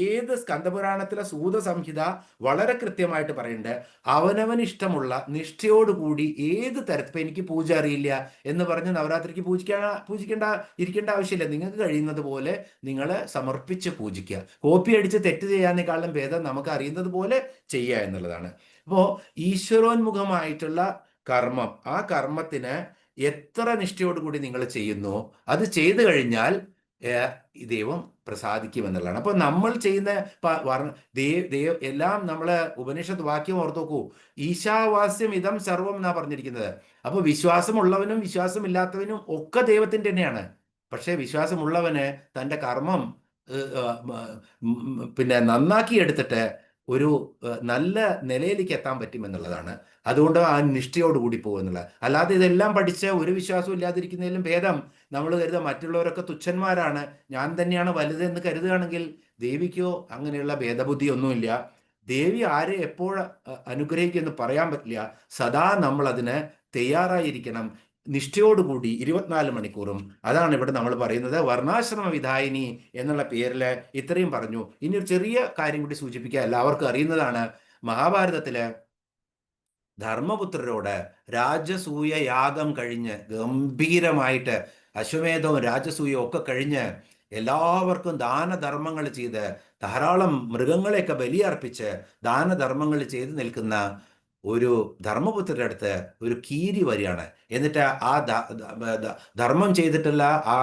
ഏത് സ്കന്ദപുരാണത്തിലെ സൂത സംഹിത വളരെ കൃത്യമായിട്ട് പറയുന്നുണ്ട്, അവനവന് ഇഷ്ടമുള്ള നിഷ്ഠയോടുകൂടി ഏത് തരത്തിൽ, എനിക്ക് പൂജ അറിയില്ല എന്ന് പറഞ്ഞ് നവരാത്രിക്ക് ഇരിക്കേണ്ട ആവശ്യമില്ല. നിങ്ങൾക്ക് കഴിയുന്നത് പോലെ നിങ്ങൾ സമർപ്പിച്ച് പൂജിക്കുക. കോപ്പി അടിച്ച് തെറ്റ് ചെയ്യാനേക്കാളും ഭേദം നമുക്ക് അറിയുന്നത് പോലെ ചെയ്യുക എന്നുള്ളതാണ്. അപ്പോൾ ഈശ്വരോന്മുഖമായിട്ടുള്ള കർമ്മം, ആ കർമ്മത്തിന് എത്ര നിഷ്ഠയോടുകൂടി നിങ്ങൾ ചെയ്യുന്നു, അത് ചെയ്തു കഴിഞ്ഞാൽ ദൈവം പ്രസാദിക്കുമെന്നുള്ളതാണ്. അപ്പോൾ നമ്മൾ ചെയ്യുന്ന എല്ലാം നമ്മള് ഉപനിഷത്ത് വാക്യം ഓർത്ത് നോക്കൂ, ഈശാവാസ്യം ഇതം സർവം എന്നാ പറഞ്ഞിരിക്കുന്നത്. അപ്പോൾ വിശ്വാസമുള്ളവനും വിശ്വാസമില്ലാത്തവനും ഒക്കെ ദൈവത്തിൻ്റെ തന്നെയാണ്. പക്ഷേ വിശ്വാസമുള്ളവന് തൻ്റെ കർമ്മം പിന്നെ നന്നാക്കി എടുത്തിട്ട് ഒരു നല്ല നിലയിലേക്ക് എത്താൻ പറ്റുമെന്നുള്ളതാണ്. അതുകൊണ്ട് ആ നിഷ്ഠയോടുകൂടി പോകുന്നുള്ളത്. അല്ലാതെ ഇതെല്ലാം പഠിച്ച് ഒരു വിശ്വാസവും ഇല്ലാതിരിക്കുന്നതിലും ഭേദം നമ്മൾ കരുതുക മറ്റുള്ളവരൊക്കെ തുച്ഛന്മാരാണ്, ഞാൻ തന്നെയാണ് വലുതെന്ന് കരുതുകയാണെങ്കിൽ ദേവിക്കോ അങ്ങനെയുള്ള ഭേദബുദ്ധിയൊന്നുമില്ല. ദേവി ആരെ എപ്പോൾ അനുഗ്രഹിക്കുമെന്ന് പറയാൻ പറ്റില്ല. സദാ നമ്മൾ അതിന് തയ്യാറായിരിക്കണം, നിഷ്ഠയോടുകൂടി 24 മണിക്കൂറും. അതാണ് ഇവിടെ നമ്മൾ പറയുന്നത്. വർണ്ണാശ്രമ വിധായിനി എന്നുള്ള പേരിൽ ഇത്രയും പറഞ്ഞു. ഇനി ഒരു ചെറിയ കാര്യം കൂടി സൂചിപ്പിക്കുക, എല്ലാവർക്കും അറിയുന്നതാണ്. മഹാഭാരതത്തില് ധർമ്മപുത്രരോട് രാജസൂയ യാഗം കഴിഞ്ഞ് ഗംഭീരമായിട്ട് അശ്വമേധവും രാജസൂയവും ഒക്കെ കഴിഞ്ഞ് എല്ലാവർക്കും ദാനധർമ്മങ്ങൾ ചെയ്ത് ധാരാളം മൃഗങ്ങളെയൊക്കെ ബലിയർപ്പിച്ച് ദാനധർമ്മങ്ങൾ ചെയ്ത് നിൽക്കുന്ന ഒരു ധർമ്മപുത്രരുടെ അടുത്ത് ഒരു കീരി വരികയാണ്. എന്നിട്ട് ആ ധർമ്മം ചെയ്തിട്ടുള്ള ആ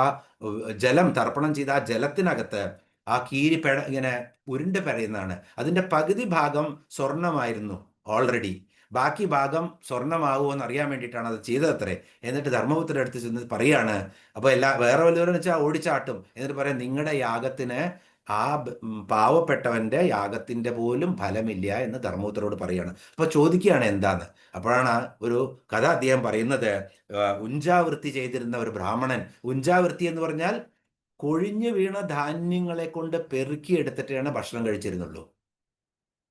ജലം തർപ്പണം ചെയ്ത ആ ജലത്തിനകത്ത് ആ കീരി ഇങ്ങനെ ഉരുണ്ട് പെരയുന്നതാണ്. അതിൻ്റെ പകുതി ഭാഗം സ്വർണമായിരുന്നു ഓൾറെഡി, ബാക്കി ഭാഗം സ്വർണ്ണമാകുമോ എന്ന് അറിയാൻ വേണ്ടിയിട്ടാണ് അത് ചെയ്തതത്രേ. എന്നിട്ട് ധർമ്മപുത്രരുടെ അടുത്ത് ചെന്ന് പറയാണ്, അപ്പോൾ വേറെ വല്ലവരും വെച്ചാൽ ഓടിച്ചാട്ടും. എന്നിട്ട് പറയാം, നിങ്ങളുടെ യാഗത്തിന് ആ പാവപ്പെട്ടവന്റെ യാഗത്തിന്റെ പോലും ഫലമില്ല എന്ന് ധർമ്മപുത്രരോട് പറയാണ്. അപ്പോൾ ചോദിക്കുകയാണ് എന്താന്ന്. അപ്പോഴാണ് ഒരു കഥ അദ്ദേഹം പറയുന്നത്, ഉഞ്ചാവൃത്തി ചെയ്തിരുന്ന ഒരു ബ്രാഹ്മണൻ, ഉഞ്ചാവൃത്തി എന്ന് പറഞ്ഞാൽ കൊഴിഞ്ഞു വീണ ധാന്യങ്ങളെ കൊണ്ട് പെറുക്കിയെടുത്തിട്ടാണ് ഭക്ഷണം കഴിച്ചിരുന്നുള്ളൂ.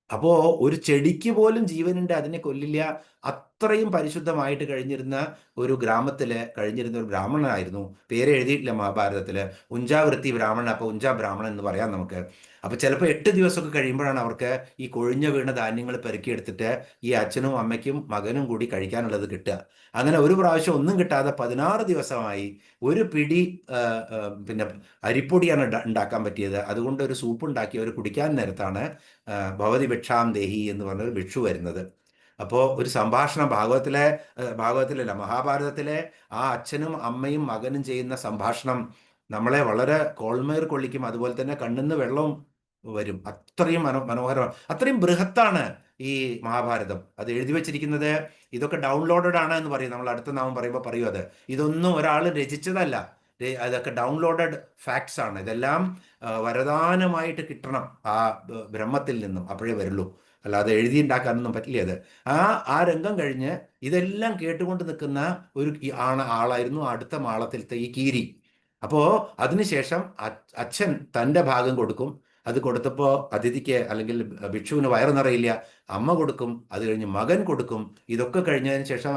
അപ്പോൾ ഒരു ചെടിക്ക് പോലും ജീവനുണ്ട്, അതിനെ കൊല്ലില്ല. അത്രയും പരിശുദ്ധമായിട്ട് കഴിഞ്ഞിരുന്ന ഒരു ഗ്രാമത്തിൽ കഴിഞ്ഞിരുന്ന ഒരു ബ്രാഹ്മണനായിരുന്നു. പേര് എഴുതിയിട്ടില്ല മഹാഭാരതത്തിൽ, ഉഞ്ചാവൃത്തി ബ്രാഹ്മണൻ. അപ്പോൾ ഉഞ്ചാ ബ്രാഹ്മണൻ എന്ന് പറയാം നമുക്ക്. അപ്പോൾ ചിലപ്പോൾ 8 ദിവസമൊക്കെ കഴിയുമ്പോഴാണ് അവർക്ക് ഈ കൊഴിഞ്ഞ വീണ ധാന്യങ്ങൾ പെറുക്കിയെടുത്തിട്ട് ഈ അച്ഛനും അമ്മയ്ക്കും മകനും കൂടി കഴിക്കാനുള്ളത് കിട്ടുക. അങ്ങനെ ഒരു പ്രാവശ്യം ഒന്നും കിട്ടാതെ 16 ദിവസമായി ഒരു പിടി ആ, ആ, പിന്നെ അരിപ്പൊടിയാണ് ഉണ്ടാക്കാൻ പറ്റിയത്. അതുകൊണ്ട് ഒരു സൂപ്പ് ഉണ്ടാക്കി അവർ കുടിക്കാൻ നേരത്താണ് ഭവതി ഭിക്ഷാം ദേഹി എന്ന് പറഞ്ഞൊരു ഭിക്ഷു വരുന്നത്. അപ്പോൾ ഒരു സംഭാഷണം ഭാഗവതത്തിലല്ല, മഹാഭാരതത്തിലെ ആ അച്ഛനും അമ്മയും മകനും ചെയ്യുന്ന സംഭാഷണം നമ്മളെ വളരെ കോൾമേർ കൊള്ളിക്കും. അതുപോലെ തന്നെ കണ്ണിന്ന് വെള്ളവും വരും. അത്രയും മനോഹരമാണ്, അത്രയും ബൃഹത്താണ് ഈ മഹാഭാരതം. അത് എഴുതി വച്ചിരിക്കുന്നത് ഇതൊക്കെ ഡൗൺലോഡഡ് ആണ് എന്ന് പറയും. നമ്മൾ അടുത്ത നാമം പറയുമ്പോൾ പറയും അത്. ഇതൊന്നും ഒരാൾ രചിച്ചതല്ല, അതൊക്കെ ഡൗൺലോഡഡ് ഫാക്ട്സ് ആണ്. ഇതെല്ലാം വരദാനമായിട്ട് കിട്ടണം ആ ബ്രഹ്മത്തിൽ നിന്നും, അപ്പോഴേ വരുള്ളൂ. അല്ലാതെ എഴുതിയുണ്ടാക്കാനൊന്നും പറ്റില്ല അത്. ആ രംഗം കഴിഞ്ഞ് ഇതെല്ലാം കേട്ടുകൊണ്ട് നിൽക്കുന്ന ഒരു ആളായിരുന്നു അടുത്ത മാളത്തിലത്തെ ഈ കീരി. അപ്പോൾ അതിനുശേഷം അച്ഛൻ തൻ്റെ ഭാഗം കൊടുക്കും. അത് കൊടുത്തപ്പോൾ അതിഥിക്ക് അല്ലെങ്കിൽ ഭിക്ഷുവിന് വയറ് നിറയില്ല. അമ്മ കൊടുക്കും, അത് കഴിഞ്ഞ് മകൻ കൊടുക്കും. ഇതൊക്കെ കഴിഞ്ഞതിന് ശേഷം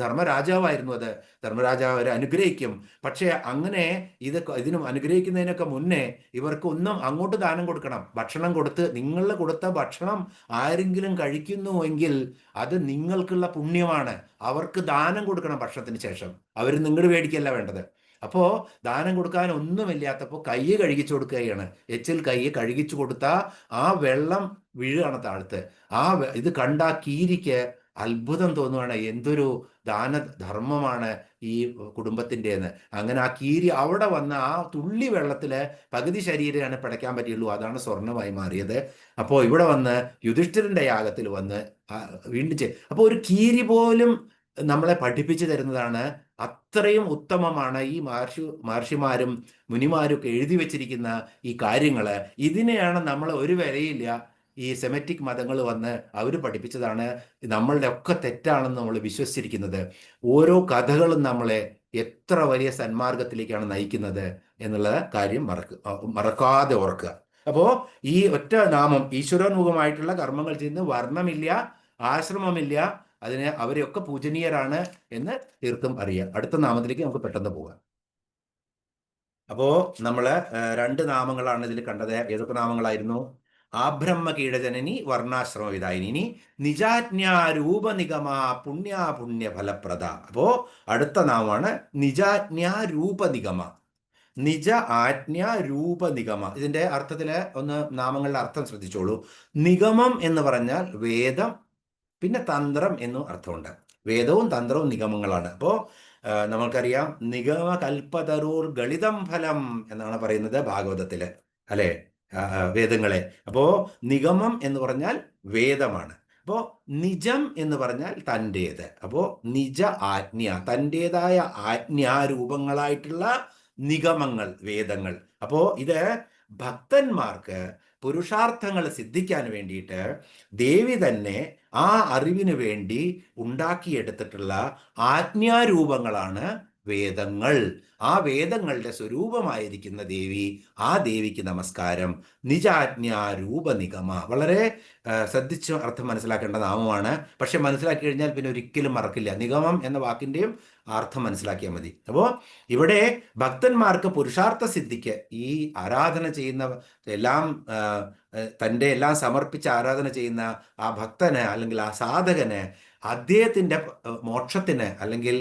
ധർമ്മരാജാവായിരുന്നു അത്. ധർമ്മരാജാവ് അവരെ അനുഗ്രഹിക്കും. പക്ഷേ അങ്ങനെ ഇതിനും അനുഗ്രഹിക്കുന്നതിനൊക്കെ മുന്നേ ഇവർക്ക് ഒന്നും അങ്ങോട്ട് ദാനം കൊടുക്കണം. ഭക്ഷണം കൊടുത്ത്, നിങ്ങൾ കൊടുത്ത ഭക്ഷണം ആരെങ്കിലും കഴിക്കുന്നുവെങ്കിൽ അത് നിങ്ങൾക്കുള്ള പുണ്യമാണ്. അവർക്ക് ദാനം കൊടുക്കണം ഭക്ഷണത്തിന് ശേഷം. അവർ നിങ്ങളുടെ മേടിക്കല്ല വേണ്ടത്. അപ്പോൾ ദാനം കൊടുക്കാൻ ഒന്നുമില്ലാത്തപ്പോൾ കൈ കഴുകിച്ചു കൊടുക്കുകയാണ്. എച്ചിൽ കൈ കഴുകിച്ചു കൊടുത്താൽ ആ വെള്ളം വീഴുകയാണ് താഴത്ത്. ഇത് കണ്ട കീരിക്ക് അത്ഭുതം തോന്നുകയാണ്, എന്തൊരു ദാനധർമ്മമാണ് ഈ കുടുംബത്തിൻ്റെന്ന്. അങ്ങനെ ആ കീരി അവിടെ വന്ന് ആ തുള്ളി വെള്ളത്തില് പകുതി ശരീരമാണ് പിടയ്ക്കാൻ പറ്റിയുള്ളൂ, അതാണ് സ്വർണമായി മാറിയത്. അപ്പോൾ ഇവിടെ വന്ന് യുധിഷ്ഠിരന്റെ യാഗത്തിൽ വന്ന് വീണ്ടും അപ്പോൾ ഒരു കീരി പോലും നമ്മളെ പഠിപ്പിച്ചു തരുന്നതാണ്. അത്രയും ഉത്തമമാണ് ഈ മഹർഷിമാരും മുനിമാരും ഒക്കെ എഴുതി വെച്ചിരിക്കുന്ന ഈ കാര്യങ്ങൾ. ഇതിനെയാണ് നമ്മൾ ഒരു വിലയില്ല ഈ സെമറ്റിക് മതങ്ങൾ വന്ന് അവർ പഠിപ്പിച്ചതാണ്. നമ്മളുടെ ഒക്കെ തെറ്റാണെന്ന് നമ്മൾ വിശ്വസിച്ചിരിക്കുന്നത്. ഓരോ കഥകളും നമ്മളെ എത്ര വലിയ സന്മാർഗത്തിലേക്കാണ് നയിക്കുന്നത് എന്നുള്ള കാര്യം മറക്കാതെ ഓർക്കുക. അപ്പോൾ ഈ ഒറ്റ നാമം ഈശ്വരോന്മുഖമായിട്ടുള്ള കർമ്മങ്ങൾ ചെയ്യുന്ന വർണ്ണമില്ല, ആശ്രമമില്ല, അവരെയൊക്കെ പൂജനീയരാണ് എന്ന് തീർത്തും അറിയാം. അടുത്ത നാമത്തിലേക്ക് നമുക്ക് പെട്ടെന്ന് പോകാം. അപ്പോൾ നമ്മൾ 2 നാമങ്ങളാണ് ഇതിൽ കണ്ടത്. ഏതൊക്കെ നാമങ്ങളായിരുന്നു? ആബ്രഹ്മ കീടജനനി വർണ്ണാശ്രമ വിദായിനി. ഇനി നിജാജ്ഞാരൂപനിഗമ പുണ്യ ഫലപ്രദ. അപ്പോ അടുത്ത നാമമാണ് നിജാജ്ഞാരൂപനിഗമ. നിജ ആജ്ഞ രൂപനിഗമ. ഇതിന്റെ അർത്ഥത്തില് ഒന്ന് നാമങ്ങളുടെ അർത്ഥം ശ്രദ്ധിച്ചോളൂ. നിഗമം എന്ന് പറഞ്ഞാൽ വേദം, പിന്നെ തന്ത്രം എന്നും അർത്ഥമുണ്ട്. വേദവും തന്ത്രവും നിഗമങ്ങളാണ്. അപ്പോൾ നമ്മൾക്കറിയാം, നിഗമ കൽപ്പതരൂർ ഗളിതം ഫലം എന്നാണ് പറയുന്നത് ഭാഗവതത്തില്, അല്ലെ, വേദങ്ങളെ. അപ്പോ നിഗമം എന്ന് പറഞ്ഞാൽ വേദമാണ്. അപ്പോൾ നിജം എന്ന് പറഞ്ഞാൽ തൻ്റേത്. അപ്പോൾ നിജ ആജ്ഞ, തൻ്റേതായ ആജ്ഞാരൂപങ്ങളായിട്ടുള്ള നിഗമങ്ങൾ, വേദങ്ങൾ. അപ്പോൾ ഇത് ഭക്തന്മാർക്ക് പുരുഷാർത്ഥങ്ങൾ സിദ്ധിക്കാൻ വേണ്ടിയിട്ട് ദേവി തന്നെ ആ അറിവിന് വേണ്ടി ഉണ്ടാക്കിയെടുത്തിട്ടുള്ള ആജ്ഞാരൂപങ്ങളാണ് വേദങ്ങൾ. ആ വേദങ്ങളുടെ സ്വരൂപമായിരിക്കുന്ന ദേവി, ആ ദേവിക്ക് നമസ്കാരം. നിജാജ്ഞാരൂപനിഗമ. വളരെ ശ്രദ്ധിച്ച് അർത്ഥം മനസ്സിലാക്കേണ്ട നാമമാണ്. പക്ഷെ മനസ്സിലാക്കി കഴിഞ്ഞാൽ പിന്നെ ഒരിക്കലും മറക്കില്ല. നിഗമം എന്ന വാക്കിൻ്റെയും അർത്ഥം മനസ്സിലാക്കിയാൽ മതി. അപ്പോൾ ഇവിടെ ഭക്തന്മാർക്ക് പുരുഷാർത്ഥ സിദ്ധിക്ക് ഈ ആരാധന ചെയ്യുന്ന എല്ലാം തൻ്റെ എല്ലാം സമർപ്പിച്ച് ആരാധന ചെയ്യുന്ന ആ ഭക്തന് അല്ലെങ്കിൽ ആ സാധകന് അദ്ദേഹത്തിൻ്റെ മോക്ഷത്തിന് അല്ലെങ്കിൽ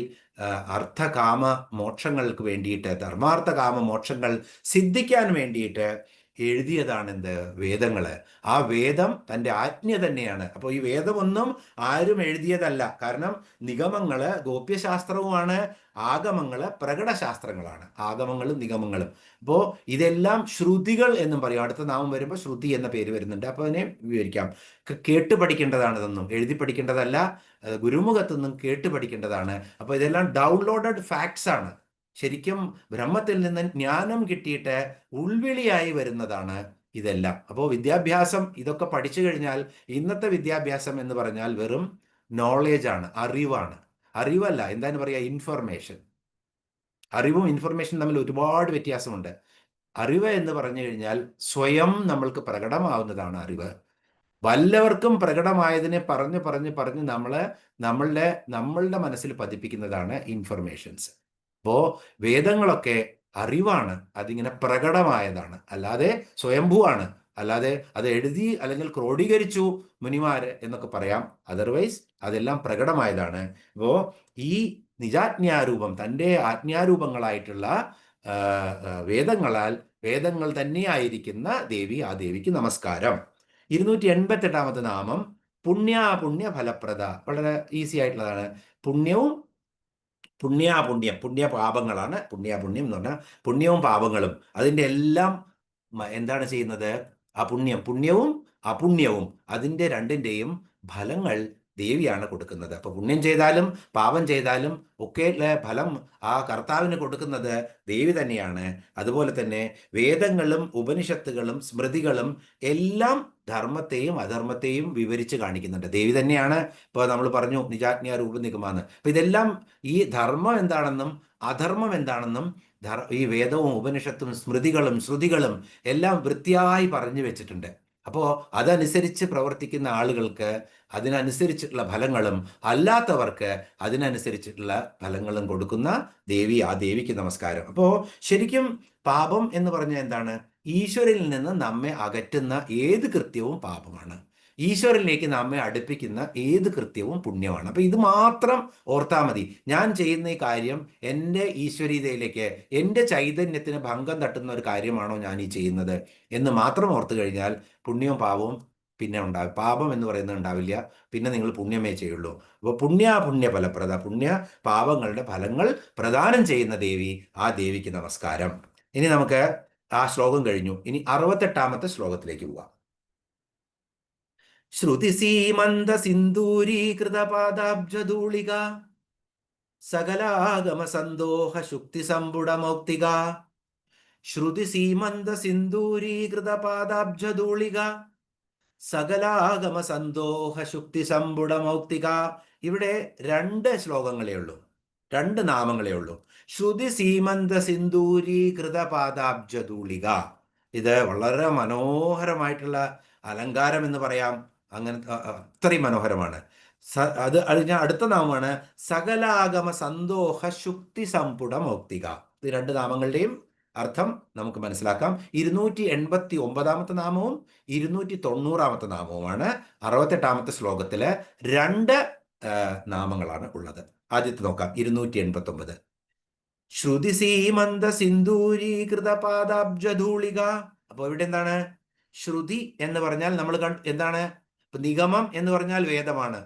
അർത്ഥകാമ മോക്ഷങ്ങൾക്ക് വേണ്ടിയിട്ട്, ധർമാർത്ഥ കാമ മോക്ഷങ്ങൾ സിദ്ധിക്കാൻ വേണ്ടിയിട്ട് എഴുതിയതാണ് എന്ത്? വേദങ്ങള്. ആ വേദം തൻ്റെ ആജ്ഞ തന്നെയാണ്. അപ്പോൾ ഈ വേദമൊന്നും ആരും എഴുതിയതല്ല. കാരണം നിഗമങ്ങള് ഗോപ്യശാസ്ത്രവുമാണ്, ആഗമങ്ങള് പ്രകടശാസ്ത്രങ്ങളാണ്. ആഗമങ്ങളും നിഗമങ്ങളും. അപ്പോൾ ഇതെല്ലാം ശ്രുതികൾ എന്നും പറയും. അടുത്ത നാമം വരുമ്പോൾ ശ്രുതി എന്ന പേര് വരുന്നുണ്ട്. അപ്പോൾ അതിനെ വിവരിക്കാം. കേട്ട് പഠിക്കേണ്ടതാണ്, ഇതൊന്നും എഴുതി പഠിക്കേണ്ടതല്ല, ഗുരുമുഖത്തു നിന്നും കേട്ട് പഠിക്കേണ്ടതാണ്. അപ്പോൾ ഇതെല്ലാം ഡൗൺലോഡഡ് ഫാക്ട്സ് ആണ്. ശരിക്കും ബ്രഹ്മത്തിൽ നിന്ന് ജ്ഞാനം കിട്ടിയിട്ട് ഉൾവിളിയായി വരുന്നതാണ് ഇതെല്ലാം. അപ്പോൾ വിദ്യാഭ്യാസം ഇതൊക്കെ പഠിച്ചു കഴിഞ്ഞാൽ, ഇന്നത്തെ വിദ്യാഭ്യാസം എന്ന് പറഞ്ഞാൽ വെറും നോളേജാണ്, അറിവാണ്. അറിവല്ല, എന്താന്ന് പറയുക, ഇൻഫർമേഷൻ. അറിവും ഇൻഫർമേഷൻ തമ്മിൽ ഒരുപാട് വ്യത്യാസമുണ്ട്. അറിവ് എന്ന് പറഞ്ഞു കഴിഞ്ഞാൽ സ്വയം നമ്മൾക്ക് പ്രകടമാവുന്നതാണ് അറിവ്. വല്ലവർക്കും പ്രകടമായതിനെ പറഞ്ഞ് പറഞ്ഞ് പറഞ്ഞ് നമ്മളുടെ മനസ്സിൽ പതിപ്പിക്കുന്നതാണ് ഇൻഫർമേഷൻസ്. അപ്പോൾ വേദങ്ങളൊക്കെ അറിവാണ്, അതിങ്ങനെ പ്രകടമായതാണ്, അല്ലാതെ സ്വയംഭൂവാണ്, അല്ലാതെ അത് എഴുതി അല്ലെങ്കിൽ ക്രോഡീകരിച്ചു മുനിമാര് എന്നൊക്കെ പറയാം. അതർവൈസ് അതെല്ലാം പ്രകടമായതാണ്. ഇപ്പോ ഈ നിജാജ്ഞാരൂപം, തൻ്റെ ആജ്ഞാരൂപങ്ങളായിട്ടുള്ള വേദങ്ങൾ തന്നെയായിരിക്കുന്ന ദേവി, ആ ദേവിക്ക് നമസ്കാരം. 288 നാമം പുണ്യ ഫലപ്രദ. വളരെ ഈസി ആയിട്ടുള്ളതാണ്. പുണ്യവും പുണ്യ പാപങ്ങളാണ്. പുണ്യം എന്ന് പറഞ്ഞാൽ പുണ്യവും പാപങ്ങളും അതിൻ്റെ എല്ലാം എന്താണ് ചെയ്യുന്നത്? പുണ്യവും അപുണ്യവും അതിൻ്റെ രണ്ടിൻ്റെയും ഫലങ്ങൾ ദേവിയാണ് കൊടുക്കുന്നത്. അപ്പൊ പുണ്യം ചെയ്താലും പാപം ചെയ്താലും ഒക്കെ ഫലം ആ കർത്താവിന് കൊടുക്കുന്നത് ദേവി തന്നെയാണ്. അതുപോലെ തന്നെ വേദങ്ങളും ഉപനിഷത്തുകളും സ്മൃതികളും എല്ലാം ധർമ്മത്തെയും അധർമ്മത്തെയും വിവരിച്ച് കാണിക്കുന്നുണ്ട്. ദേവി തന്നെയാണ്. ഇപ്പോൾ നമ്മൾ പറഞ്ഞു നിജാജ്ഞ രൂപനിഗമാന്ന്. അപ്പൊ ഇതെല്ലാം ഈ ധർമ്മം എന്താണെന്നും അധർമ്മം എന്താണെന്നും ഈ വേദവും ഉപനിഷത്തും സ്മൃതികളും ശ്രുതികളും എല്ലാം വൃത്തിയായി പറഞ്ഞു വെച്ചിട്ടുണ്ട്. അപ്പോൾ അതനുസരിച്ച് പ്രവർത്തിക്കുന്ന ആളുകൾക്ക് അതിനനുസരിച്ചിട്ടുള്ള ഫലങ്ങളും അല്ലാത്തവർക്ക് അതിനനുസരിച്ചിട്ടുള്ള ഫലങ്ങളും കൊടുക്കുന്ന ദേവി, ആ ദേവിക്ക് നമസ്കാരം. അപ്പോൾ ശരിക്കും പാപം എന്ന് പറഞ്ഞാൽ എന്താണ്? ഈശ്വരനിൽ നിന്ന് നമ്മെ അകറ്റുന്ന ഏത് കൃത്യവും പാപമാണ്. ഈശ്വരനിലേക്ക് നമ്മെ അടുപ്പിക്കുന്ന ഏത് കൃത്യവും പുണ്യമാണ്. അപ്പൊ ഇത് മാത്രം ഓർത്താൽ മതി. ഞാൻ ചെയ്യുന്ന ഈ കാര്യം എൻ്റെ ഈശ്വരീയതയിലേക്ക്, എൻ്റെ ചൈതന്യത്തിന് ഭംഗം തട്ടുന്ന ഒരു കാര്യമാണോ ഞാൻ ഈ ചെയ്യുന്നത് എന്ന് മാത്രം ഓർത്തു കഴിഞ്ഞാൽ പുണ്യവും പാപവും പിന്നെ ഉണ്ടാവും. പാപം എന്ന് പറയുന്നത് ഉണ്ടാവില്ല. പിന്നെ നിങ്ങൾ പുണ്യമേ ചെയ്യുള്ളൂ. അപ്പോൾ പുണ്യ ഫലപ്രദ, പുണ്യ പാപങ്ങളുടെ ഫലങ്ങൾ പ്രദാനം ചെയ്യുന്ന ദേവി, ആ ദേവിക്ക് നമസ്കാരം. ഇനി നമുക്ക് ആ ശ്ലോകം കഴിഞ്ഞു. ഇനി 68 ശ്ലോകത്തിലേക്ക് പോവാം. ശ്രുതിസീമന്ത സിന്ദൂരീകൃതപാദാബ്ജധൂളിക സകലാഗമ സന്തോഹ ശുക്തി സമ്പുടമൗക്തിക. ശ്രുതിസീമന്ത സിന്ദൂരീകൃതപാദാബ്ജധൂളിക സകലാഗമ സന്തോഹ ശുക്തി സമ്പുടമൗക്തിക. ഇവിടെ 2 ശ്ലോകങ്ങളേ ഉള്ളൂ, 2 നാമങ്ങളേ ഉള്ളൂ. ശ്രുതി സീമന്ത സിന്ദൂരീകൃത പാദാബ്ജധൂളിക. ഇത് വളരെ മനോഹരമായിട്ടുള്ള അലങ്കാരം എന്ന് പറയാം. അങ്ങനെ അത്രയും മനോഹരമാണ്. അത് കഴിഞ്ഞ അടുത്ത നാമമാണ് സകലാഗമ സന്തോഹ ശുക്തി സമ്പുട മൗക്തിക. ഇത് 2 നാമങ്ങളുടെയും അർത്ഥം നമുക്ക് മനസ്സിലാക്കാം. 289 നാമവും 290 നാമവുമാണ് 68 ശ്ലോകത്തില് 2 നാമങ്ങളാണ് ഉള്ളത്. ആദ്യത്തെ നോക്കാം. 289. ശ്രുതി സീമന്ത സിന്ദൂരീകൃത പാദാബ്ജധൂളിക. അപ്പൊ ഇവിടെ എന്താണ്? ശ്രുതി എന്ന് പറഞ്ഞാൽ നമ്മൾ എന്താണ്? നിഗമം എന്ന് പറഞ്ഞാൽ വേദമാണ്.